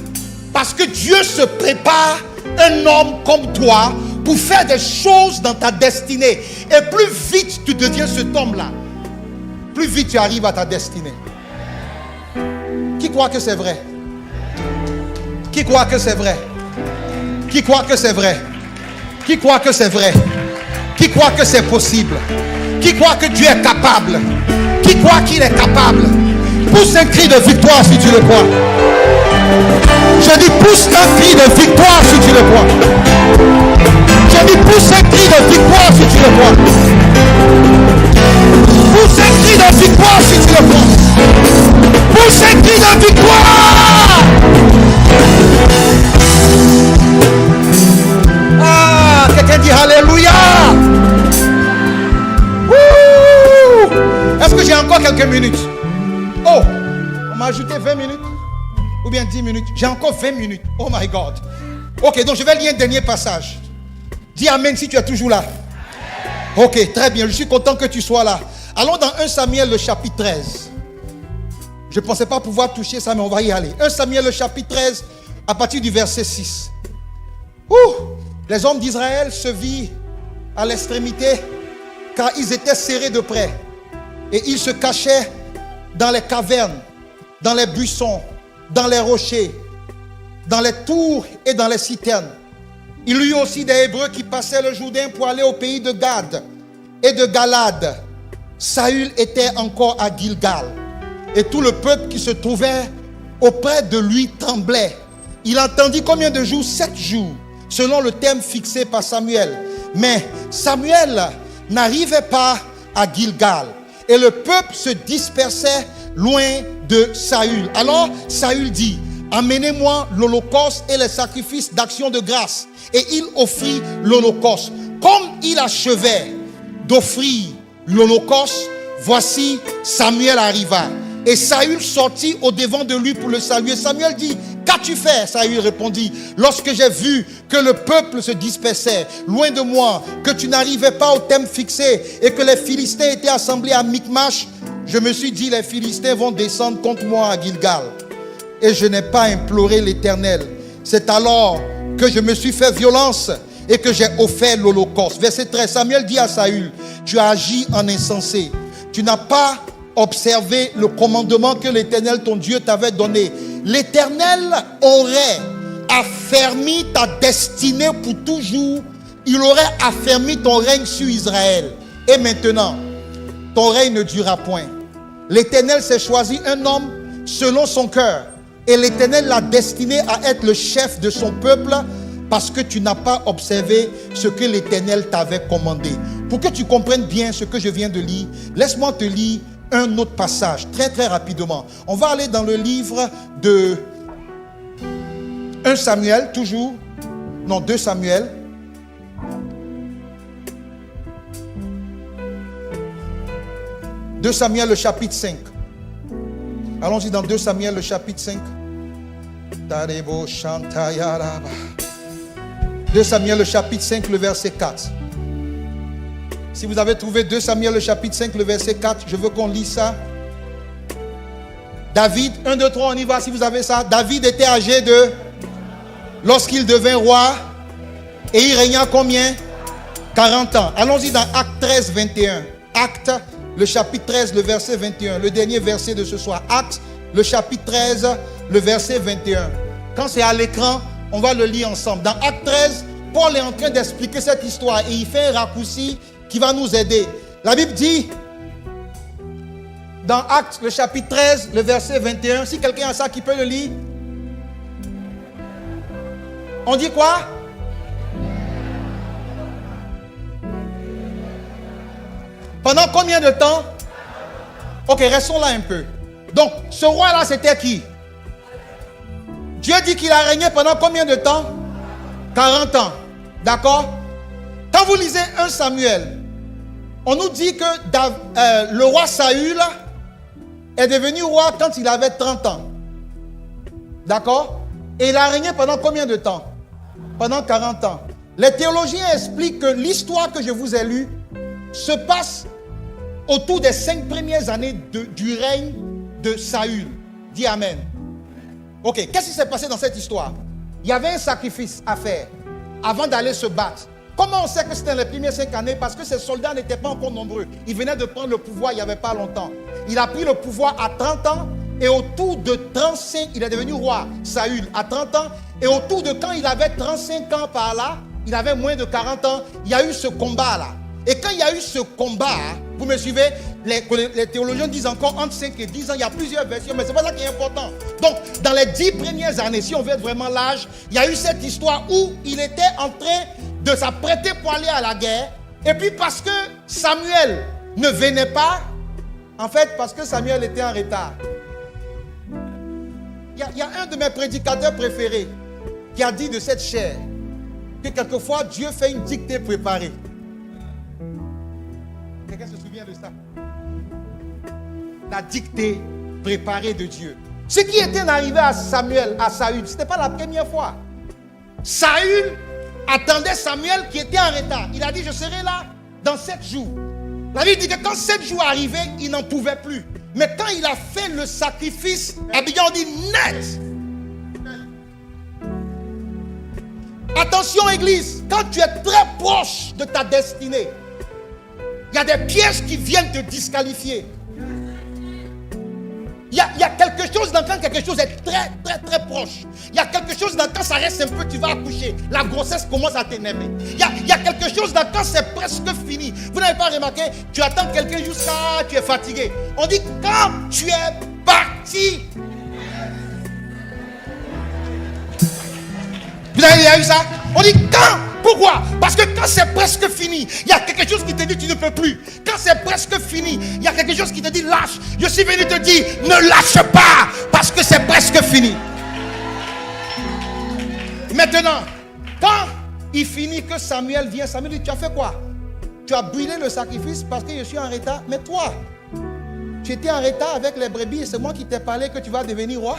parce que Dieu se prépare un homme comme toi pour faire des choses dans ta destinée. Et plus vite tu deviens cet homme-là, plus vite tu arrives à ta destinée. Qui croit que c'est vrai? Qui croit que c'est vrai? Qui croit que c'est vrai? Qui croit que c'est vrai? Qui croit que c'est possible? Qui croit que Dieu est capable? Qui croit qu'il est capable? Pousse un cri de victoire si tu le crois. Je dis pousse un cri de victoire si tu le crois. Je dis pousse un cri de victoire si tu le crois. Pousse un cri de victoire si tu le crois. Pousse un cri de victoire. Ah, quelqu'un dit alléluia. Est-ce que j'ai encore quelques minutes? Oh, on m'a ajouté 20 minutes ou bien 10 minutes. J'ai encore 20 minutes. Oh my God. Ok, donc je vais lire un dernier passage. Dis amen si tu es toujours là. Ok, très bien. Je suis content que tu sois là. Allons dans 1 Samuel le chapitre 13. Je ne pensais pas pouvoir toucher ça, mais on va y aller. 1 Samuel le chapitre 13, à partir du verset 6. Les hommes d'Israël se virent à l'extrémité car ils étaient serrés de près. Et ils se cachaient dans les cavernes, dans les buissons, dans les rochers, dans les tours et dans les citernes. Il y eut aussi des Hébreux qui passaient le Jourdain pour aller au pays de Gad et de Galade. Saül était encore à Gilgal. Et tout le peuple qui se trouvait auprès de lui tremblait. Il entendit combien de jours? 7 jours, selon le thème fixé par Samuel. Mais Samuel n'arrivait pas à Gilgal. Et le peuple se dispersait loin de Saül. Alors Saül dit: amenez-moi l'holocauste et les sacrifices d'action de grâce. Et il offrit l'holocauste. Comme il achevait d'offrir l'holocauste, voici Samuel arriva. Et Saül sortit au-devant de lui pour le saluer. Samuel dit: qu'as-tu fait? Saül répondit: lorsque j'ai vu que le peuple se dispersait loin de moi, que tu n'arrivais pas au thème fixé et que les Philistins étaient assemblés à Michmash, je me suis dit: les Philistins vont descendre contre moi à Gilgal. Et je n'ai pas imploré l'Éternel. C'est alors que je me suis fait violence et que j'ai offert l'holocauste. Verset 13, Samuel dit à Saül: tu as agi en insensé. Tu n'as pas observé le commandement que l'Éternel ton Dieu t'avait donné. L'Éternel aurait affermi ta destinée pour toujours. Il aurait affermi ton règne sur Israël. Et maintenant, ton règne ne durera point. L'Éternel s'est choisi un homme selon son cœur. Et l'Éternel l'a destiné à être le chef de son peuple, parce que tu n'as pas observé ce que l'Éternel t'avait commandé. Pour que tu comprennes bien ce que je viens de lire, laisse-moi te lire un autre passage, très rapidement. On va aller dans le livre de 1 Samuel, toujours. Non, 2 Samuel. « 2 Samuel, le chapitre 5. Allons-y dans 2 Samuel, le chapitre 5. 2 Samuel, le chapitre 5, le verset 4. Si vous avez trouvé 2 Samuel, le chapitre 5, le verset 4, je veux qu'on lise ça. David, 1, 2, 3, on y va si vous avez ça. David était âgé de... Lorsqu'il devint roi, et il régna combien? 40 ans. Allons-y dans Acte 13, 21. Acte, le chapitre 13, le verset 21. Le dernier verset de ce soir. Acte, le chapitre 13, le verset 21. Quand c'est à l'écran, on va le lire ensemble. Dans Acte 13, Paul est en train d'expliquer cette histoire et il fait un raccourci qui va nous aider. La Bible dit, dans Acte, le chapitre 13, le verset 21, si quelqu'un a ça qui peut le lire. On dit quoi? Pendant combien de temps? Ok, restons là un peu. Donc, ce roi-là, c'était qui? Dieu dit qu'il a régné pendant combien de temps? 40 ans. D'accord? Quand vous lisez 1 Samuel, on nous dit que le roi Saül est devenu roi quand il avait 30 ans. D'accord? Et il a régné pendant combien de temps? Pendant 40 ans. Les théologiens expliquent que l'histoire que je vous ai lue se passe autour des 5 premières années du règne de Saül. Dis Amen. Ok, qu'est-ce qui s'est passé dans cette histoire? Il y avait un sacrifice à faire avant d'aller se battre. Comment on sait que c'était les premières 5 années? Parce que ces soldats n'étaient pas encore nombreux. Ils venaient de prendre le pouvoir il n'y avait pas longtemps. Il a pris le pouvoir à 30 ans et autour de 35, il est devenu roi, Saül, à 30 ans. Et autour de quand il avait 35 ans par là, il avait moins de 40 ans, il y a eu ce combat-là. Et quand il y a eu ce combat, vous me suivez, les théologiens disent encore entre 5 et 10 ans, il y a plusieurs versions, mais c'est pas ça qui est important. Donc, dans les 10 premières années, si on veut être vraiment large, il y a eu cette histoire où il était en train de s'apprêter pour aller à la guerre. Et puis parce que Samuel ne venait pas, en fait, parce que Samuel était en retard. Il y a un de mes prédicateurs préférés qui a dit de cette chair que quelquefois Dieu fait une dictée préparée. Quelqu'un se souvient de ça? La dictée préparée de Dieu. Ce qui était arrivé à Samuel, à Saül, ce n'était pas la première fois. Saül attendait Samuel qui était en retard. Il a dit: je serai là dans 7 jours. La Bible dit que quand 7 jours arrivaient, il n'en pouvait plus. Mais quand il a fait le sacrifice, Abidjan dit net. Attention église, quand tu es très proche de ta destinée, il y a des pièges qui viennent te disqualifier. Il y a quelques quelque chose quand quelque chose est très, très, très proche. Il y a quelque chose quand ça reste un peu, tu vas accoucher. La grossesse commence à t'énerver. Il y a quelque chose quand c'est presque fini. Vous n'avez pas remarqué, tu attends quelqu'un jusqu'à tu es fatigué. On dit quand tu es parti. Vous avez eu ça? On dit quand? Pourquoi? Parce que quand c'est presque fini, il y a quelque chose qui te dit tu ne peux plus. Quand c'est presque fini, il y a quelque chose qui te dit lâche. Je suis venu te dire ne lâche pas parce que c'est presque fini. Maintenant, quand il finit que Samuel vient, Samuel dit tu as fait quoi? Tu as brûlé le sacrifice parce que je suis en retard. Mais toi, tu étais en retard avec les brebis et c'est moi qui t'ai parlé que tu vas devenir roi.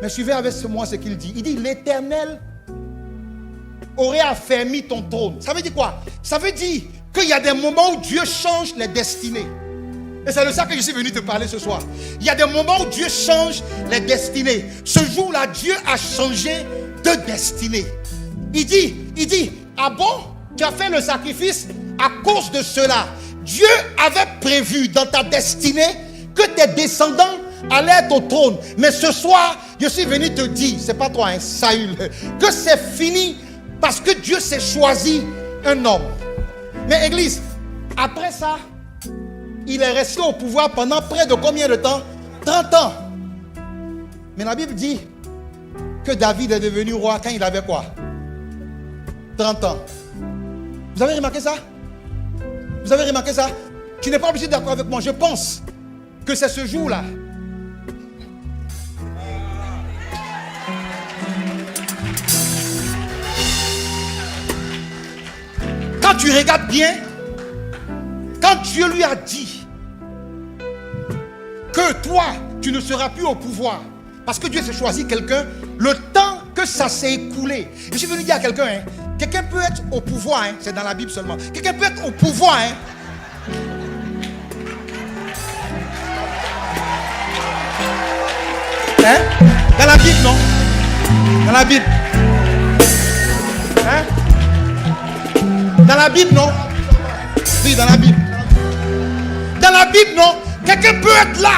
Mais suivez avec moi ce qu'il dit. Il dit l'Éternel aurait affermi ton trône. Ça veut dire quoi? Ça veut dire qu'il y a des moments où Dieu change les destinées. Et c'est de ça que je suis venu te parler ce soir. Il y a des moments où Dieu change les destinées. Ce jour-là, Dieu a changé de destinée. Il dit, ah bon, tu as fait le sacrifice à cause de cela. Dieu avait prévu dans ta destinée que tes descendants allaient être au trône. Mais ce soir, je suis venu te dire, c'est pas toi, Saül, que c'est fini. Parce que Dieu s'est choisi un homme. Mais église, après ça, il est resté au pouvoir pendant près de combien de temps? 30 ans. Mais la Bible dit que David est devenu roi quand il avait quoi? 30 ans. Vous avez remarqué ça? Vous avez remarqué ça? Tu n'es pas obligé d'être d'accord avec moi. Je pense que c'est ce jour-là. Quand tu regardes bien, quand Dieu lui a dit que toi, tu ne seras plus au pouvoir, parce que Dieu s'est choisi quelqu'un, le temps que ça s'est écoulé. Je suis venu dire à quelqu'un, quelqu'un peut être au pouvoir, c'est dans la Bible seulement. Quelqu'un peut être au pouvoir, dans la Bible, non? Dans la Bible. Dans la Bible, non? Oui, dans la Bible. Dans la Bible, non? Quelqu'un peut être là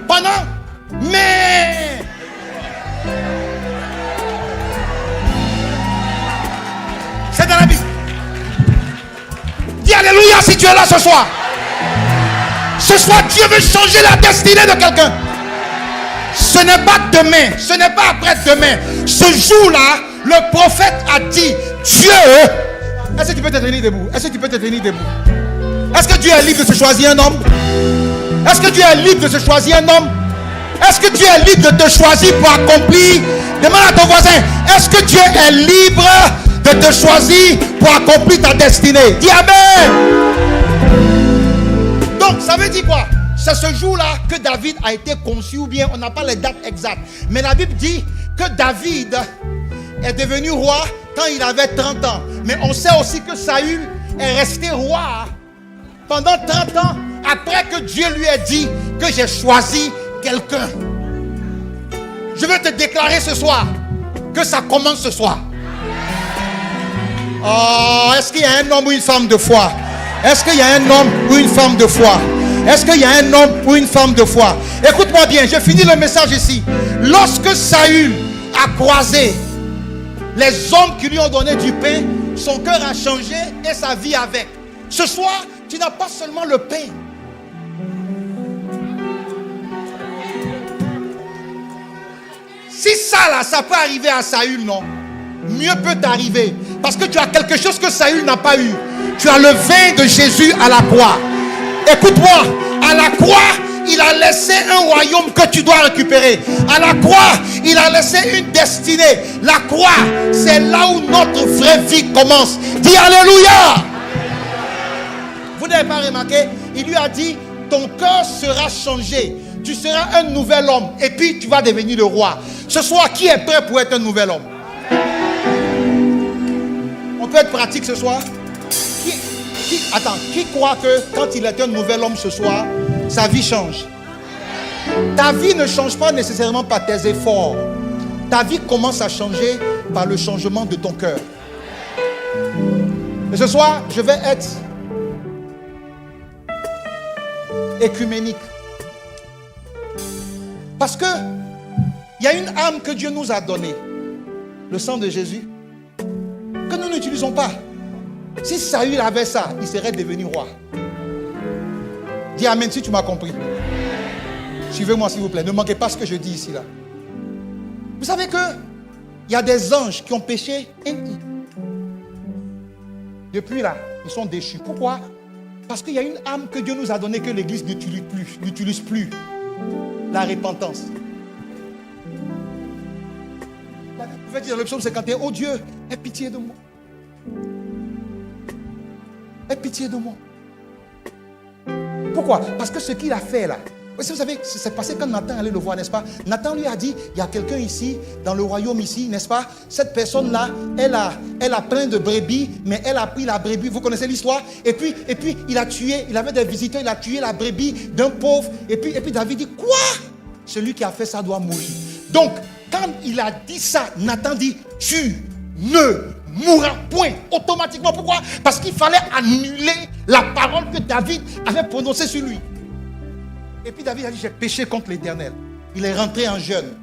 pendant, mais... C'est dans la Bible. Dis alléluia si tu es là ce soir. Ce soir, Dieu veut changer la destinée de quelqu'un. Ce n'est pas demain, ce n'est pas après-demain. Ce jour-là, le prophète a dit, Dieu... Est-ce que tu peux te tenir debout? Est-ce que tu peux te tenir debout? Est-ce que Dieu est libre de se choisir un homme? Est-ce que Dieu est libre de se choisir un homme? Est-ce que Dieu est libre de te choisir pour accomplir? Demande à ton voisin, est-ce que Dieu est libre de te choisir pour accomplir ta destinée? Dis Amen. Donc, ça veut dire quoi? C'est ce jour-là que David a été conçu, ou bien on n'a pas les dates exactes. Mais la Bible dit que David est devenu roi quand il avait 30 ans. Mais on sait aussi que Saül est resté roi pendant 30 ans après que Dieu lui ait dit que j'ai choisi quelqu'un. Je veux te déclarer ce soir que ça commence ce soir. Oh, est-ce qu'il y a un homme ou une femme de foi? Est-ce qu'il y a un homme ou une femme de foi? Est-ce qu'il y a un homme ou une femme de foi? Écoute-moi bien, je finis le message ici. Lorsque Saül a croisé les hommes qui lui ont donné du pain, son cœur a changé et sa vie avec. Ce soir, tu n'as pas seulement le pain. Si ça là, ça peut arriver à Saül, non? Mieux peut t'arriver. Parce que tu as quelque chose que Saül n'a pas eu. Tu as le vin de Jésus à la croix. Écoute-moi, à la croix, il a laissé un royaume que tu dois récupérer. À la croix, il a laissé une destinée. La croix, c'est là où notre vraie vie commence. Dis Alléluia. Vous n'avez pas remarqué? Il lui a dit, ton cœur sera changé. Tu seras un nouvel homme. Et puis, tu vas devenir le roi. Ce soir, qui est prêt pour être un nouvel homme? On peut être pratique ce soir? Qui croit que quand il est un nouvel homme ce soir, sa vie change? Ta vie ne change pas nécessairement par tes efforts. Ta vie commence à changer par le changement de ton cœur. Et ce soir, je vais être écuménique. Parce que il y a une âme que Dieu nous a donnée, le sang de Jésus, que nous n'utilisons pas. Si Saül avait ça, il serait devenu roi. Dis amen si tu m'as compris. Suivez-moi s'il vous plaît. Ne manquez pas ce que je dis ici là. Vous savez que il y a des anges qui ont péché. Depuis là, ils sont déchus. Pourquoi? Parce qu'il y a une âme que Dieu nous a donnée que l'Église n'utilise plus. La repentance. Vous pouvez dire dans le psaume 51, oh Dieu, aie pitié de moi. Aie pitié de moi. Pourquoi? Parce que ce qu'il a fait là, vous savez, c'est passé quand Nathan allait le voir, n'est-ce pas? Nathan lui a dit, il y a quelqu'un ici, dans le royaume ici, n'est-ce pas? Cette personne-là, elle a plein de brebis, mais elle a pris la brebis, vous connaissez l'histoire? Et puis, il a tué, il avait des visiteurs, il a tué la brebis d'un pauvre. Et puis David dit, quoi? Celui qui a fait ça doit mourir. Donc, quand il a dit ça, Nathan dit, tu ne mourras point automatiquement. Pourquoi? Parce qu'il fallait annuler la parole que David avait prononcée sur lui. Et puis David a dit, j'ai péché contre l'Éternel. Il est rentré en jeûne.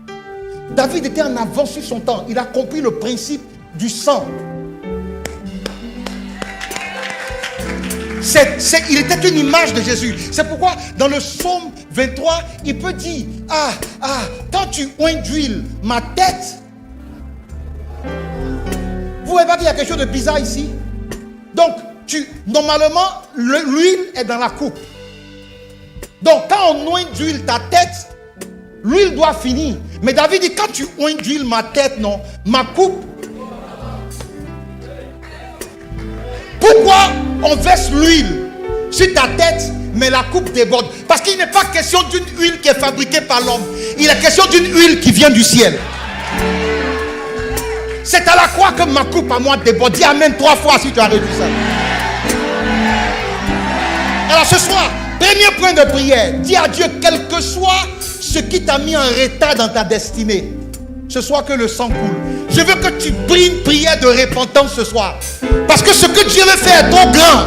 David était en avance sur son temps. Il a compris le principe du sang. Il était une image de Jésus. C'est pourquoi dans le psaume 23, il peut dire, quand tu oins d'huile ma tête. Vous voyez pas qu'il y a quelque chose de bizarre ici? Donc, normalement, l'huile est dans la coupe. Donc, quand on oint d'huile ta tête, l'huile doit finir. Mais David dit, quand tu oins d'huile ma tête, non, ma coupe. Pourquoi on verse l'huile sur ta tête, mais la coupe déborde? Parce qu'il n'est pas question d'une huile qui est fabriquée par l'homme. Il est question d'une huile qui vient du ciel. C'est à la croix que ma coupe à moi déborde. Dis amen 3 fois si tu as reçu ça. Alors ce soir, premier point de prière, dis à Dieu, quel que soit ce qui t'a mis en retard dans ta destinée, ce soir que le sang coule. Je veux que tu pries une prière de repentance ce soir. Parce que ce que Dieu veut faire est trop grand.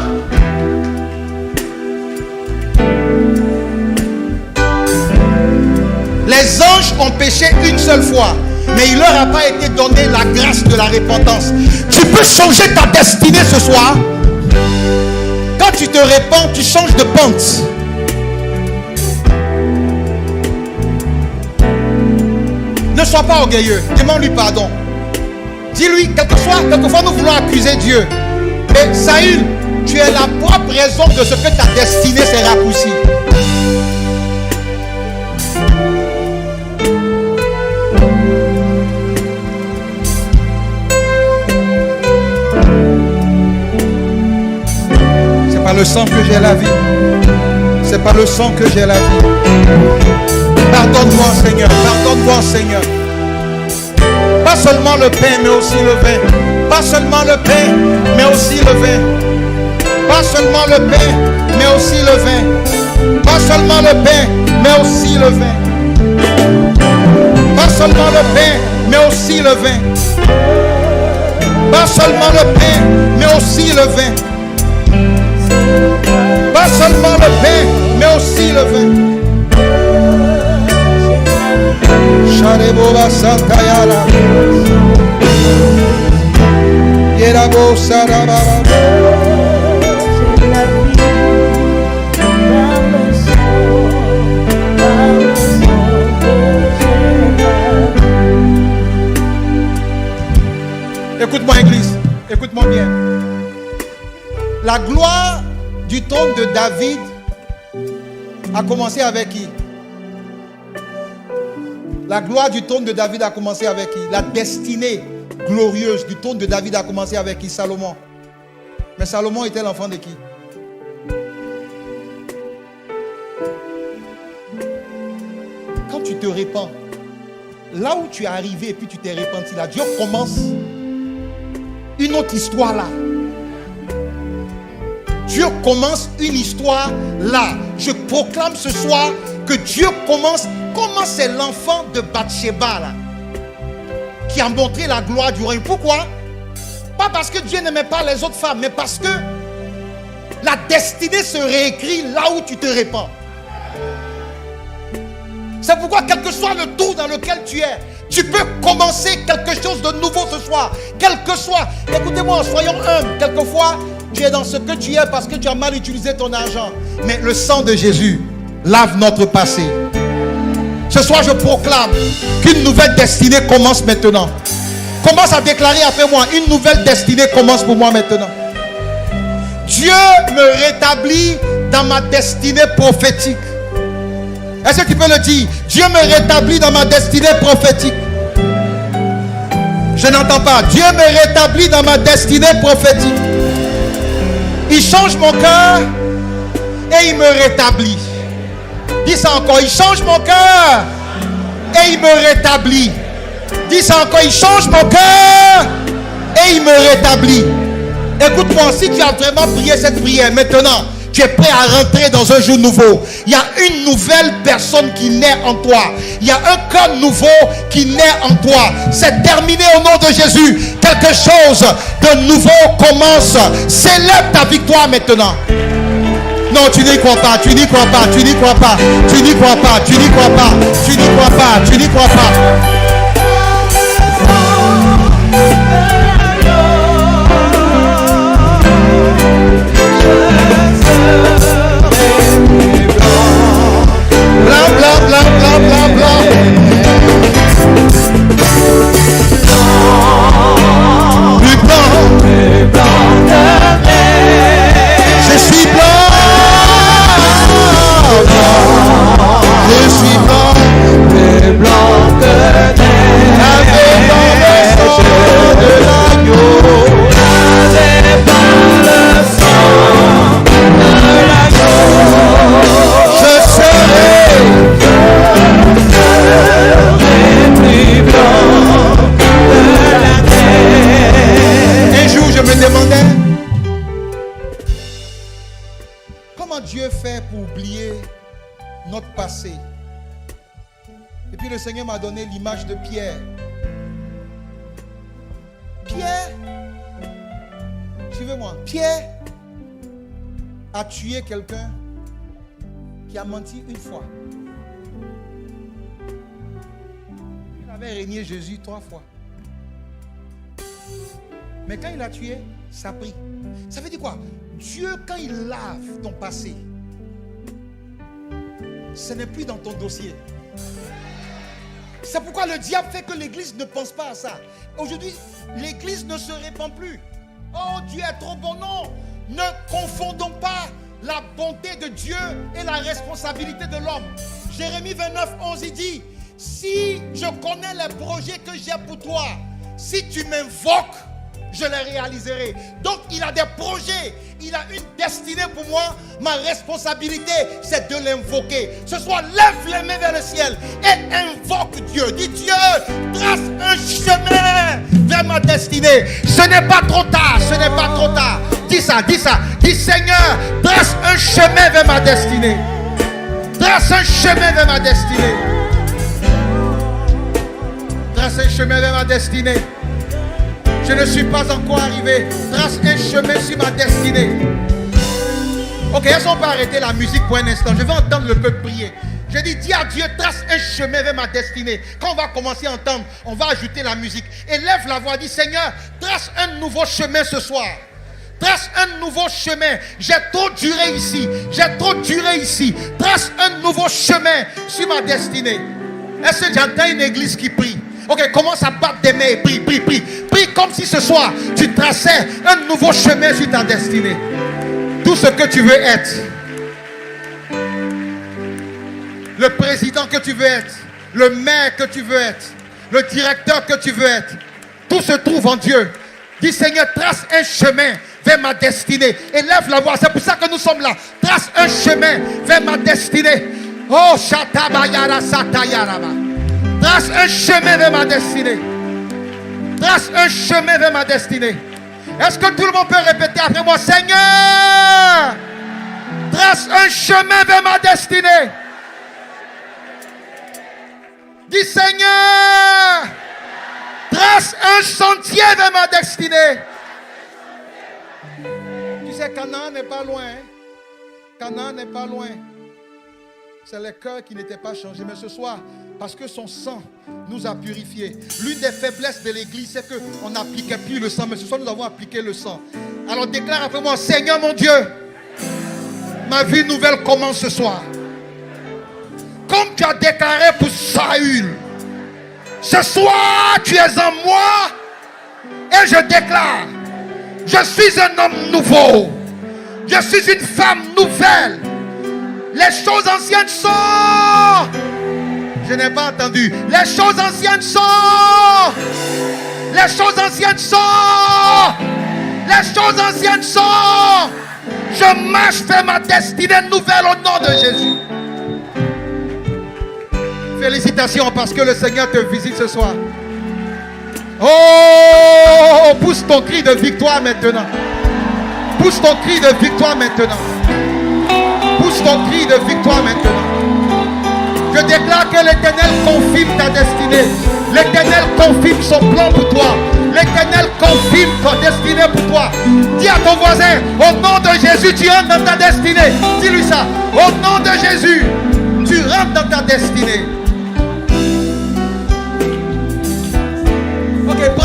Les anges ont péché une seule fois, mais il ne leur a pas été donné la grâce de la repentance. Tu peux changer ta destinée ce soir. Quand tu te répands, tu changes de pente. Ne sois pas orgueilleux. Demande-lui pardon. Dis-lui, quelquefois nous voulons accuser Dieu. Mais Saül, tu es la propre raison de ce que ta destinée s'est raccourcie. C'est pas le sang que j'ai la vie. C'est pas le sang que j'ai la vie. Pardonne-moi, Seigneur. Pardonne-moi, Seigneur. Pas seulement le pain, mais aussi le vin. Pas seulement le pain, mais aussi le vin. Pas seulement le pain, mais aussi le vin. Pas seulement le pain, mais aussi le vin. Pas seulement le pain, mais aussi le vin. Pas seulement le pain, mais aussi le vin. Pas seulement le pain, mais aussi le vin. Sharebola Santayala Yerabo Sarabara. Écoute-moi, Église, écoute-moi bien. La gloire du trône de David a commencé avec qui? La gloire du trône de David a commencé avec qui? La destinée glorieuse du trône de David a commencé avec qui? Salomon. Mais Salomon était l'enfant de qui? Quand tu te répands, là où tu es arrivé et puis tu t'es repenti, là, Dieu commence une autre histoire là. Dieu commence une histoire là. Je proclame ce soir que Dieu commence. Comment c'est l'enfant de Bathsheba là qui a montré la gloire du royaume? Pourquoi? Pas parce que Dieu n'aimait pas les autres femmes, mais parce que la destinée se réécrit là où tu te répands. C'est pourquoi, quel que soit le trou dans lequel tu es, tu peux commencer quelque chose de nouveau ce soir. Quel que soit, écoutez-moi, soyons humbles. Quelquefois, tu es dans ce que tu es parce que tu as mal utilisé ton argent. Mais le sang de Jésus lave notre passé. Ce soir, je proclame qu'une nouvelle destinée commence maintenant. Commence à déclarer après moi, une nouvelle destinée commence pour moi maintenant. Dieu me rétablit dans ma destinée prophétique. Est-ce que tu peux le dire? Dieu me rétablit dans ma destinée prophétique. Je n'entends pas. Dieu me rétablit dans ma destinée prophétique. Il change mon cœur et il me rétablit. Dis ça encore. Il change mon cœur et il me rétablit. Dis ça encore. Il change mon cœur et il me rétablit. Écoute-moi, si tu as vraiment prié cette prière, maintenant, tu es prêt à rentrer dans un jour nouveau. Il y a une nouvelle personne qui naît en toi. Il y a un cœur nouveau qui naît en toi. C'est terminé au nom de Jésus. Quelque chose de nouveau commence. Célèbre ta victoire maintenant. Non, tu n'y crois pas, tu n'y crois pas, tu n'y crois pas, tu n'y crois pas, tu n'y crois pas, tu n'y crois pas, tu n'y crois pas. Bla bla bla bla bla bla. Plus blanc que neige. Je suis blanc. Je suis blanc. Plus blanc que neige. Avec dans le sang de l'agneau. Avec dans le sang de l'agneau. Je serai plus blanc que la terre. Un jour, je me demandais comment Dieu fait pour oublier notre passé. Et puis le Seigneur m'a donné l'image de Pierre. Pierre, suivez-moi. Pierre a tué quelqu'un qui a menti une fois. Il avait régné Jésus 3 fois. Mais quand il a tué, ça a pris. Ça veut dire quoi? Dieu, quand il lave ton passé, ce n'est plus dans ton dossier. C'est pourquoi le diable fait que l'église ne pense pas à ça. Aujourd'hui, l'église ne se répand plus. Oh, Dieu est trop bon. Non, ne confondons pas la bonté de Dieu et la responsabilité de l'homme. Jérémie 29, 11, il dit: si je connais les projets que j'ai pour toi, si tu m'invoques, je les réaliserai. Donc il a des projets, il a une destinée pour moi. Ma responsabilité, c'est de l'invoquer. Ce soir, lève les mains vers le ciel et invoque Dieu. Dis: Dieu, trace un chemin vers ma destinée. Ce n'est pas trop tard, ce n'est pas trop tard. Dis ça, dis ça. Dis: Seigneur, trace un chemin vers ma destinée. Trace un chemin vers ma destinée. Trace un chemin vers ma destinée. Je ne suis pas encore arrivé. Trace un chemin sur ma destinée. Ok, est-ce qu'on peut arrêter la musique pour un instant? Je vais entendre le peuple prier. Je dis à Dieu, trace un chemin vers ma destinée. Quand on va commencer à entendre, on va ajouter la musique. Et lève la voix, dis: Seigneur, trace un nouveau chemin ce soir. Trace un nouveau chemin. J'ai trop duré ici. J'ai trop duré ici. Trace un nouveau chemin sur ma destinée. Est-ce que j'entends une église qui prie? Ok, commence à battre des mains et prie, prie, prie. Prie comme si ce soir, tu traçais un nouveau chemin sur ta destinée. Tout ce que tu veux être. Le président que tu veux être. Le maire que tu veux être. Le directeur que tu veux être. Tout se trouve en Dieu. Dis: Seigneur, trace un chemin vers ma destinée. Et lève la voix. C'est pour ça que nous sommes là. Trace un chemin vers ma destinée. Oh, Shatabayara Satayaraba. Trace un chemin vers ma destinée. Trace un chemin vers ma destinée. Est-ce que tout le monde peut répéter après moi? Seigneur, trace un chemin vers ma destinée. Dis: Seigneur, trace un sentier vers ma destinée. Tu sais, Canaan n'est pas loin. Hein? Canaan n'est pas loin. C'est le cœur qui n'était pas changé. Mais ce soir, parce que son sang nous a purifiés. L'une des faiblesses de l'église, c'est qu'on n'appliquait plus le sang. Mais ce soir, nous avons appliqué le sang. Alors déclare après moi, Seigneur mon Dieu, ma vie nouvelle commence ce soir. Comme tu as déclaré pour Saül, ce soir tu es en moi et je déclare, je suis un homme nouveau, je suis une femme nouvelle. Les choses anciennes sont, je n'ai pas entendu, les choses anciennes sont, les choses anciennes sont, les choses anciennes sont. Je marche vers ma destinée nouvelle au nom de Jésus. Félicitations parce que le Seigneur te visite ce soir. Oh, pousse ton cri de victoire maintenant. Pousse ton cri de victoire maintenant. Pousse ton cri de victoire maintenant. Je déclare que l'Éternel confirme ta destinée. L'Éternel confirme son plan pour toi. L'Éternel confirme ta destinée pour toi. Dis à ton voisin, au nom de Jésus, tu entres dans ta destinée. Dis-lui ça. Au nom de Jésus, tu rentres dans ta destinée.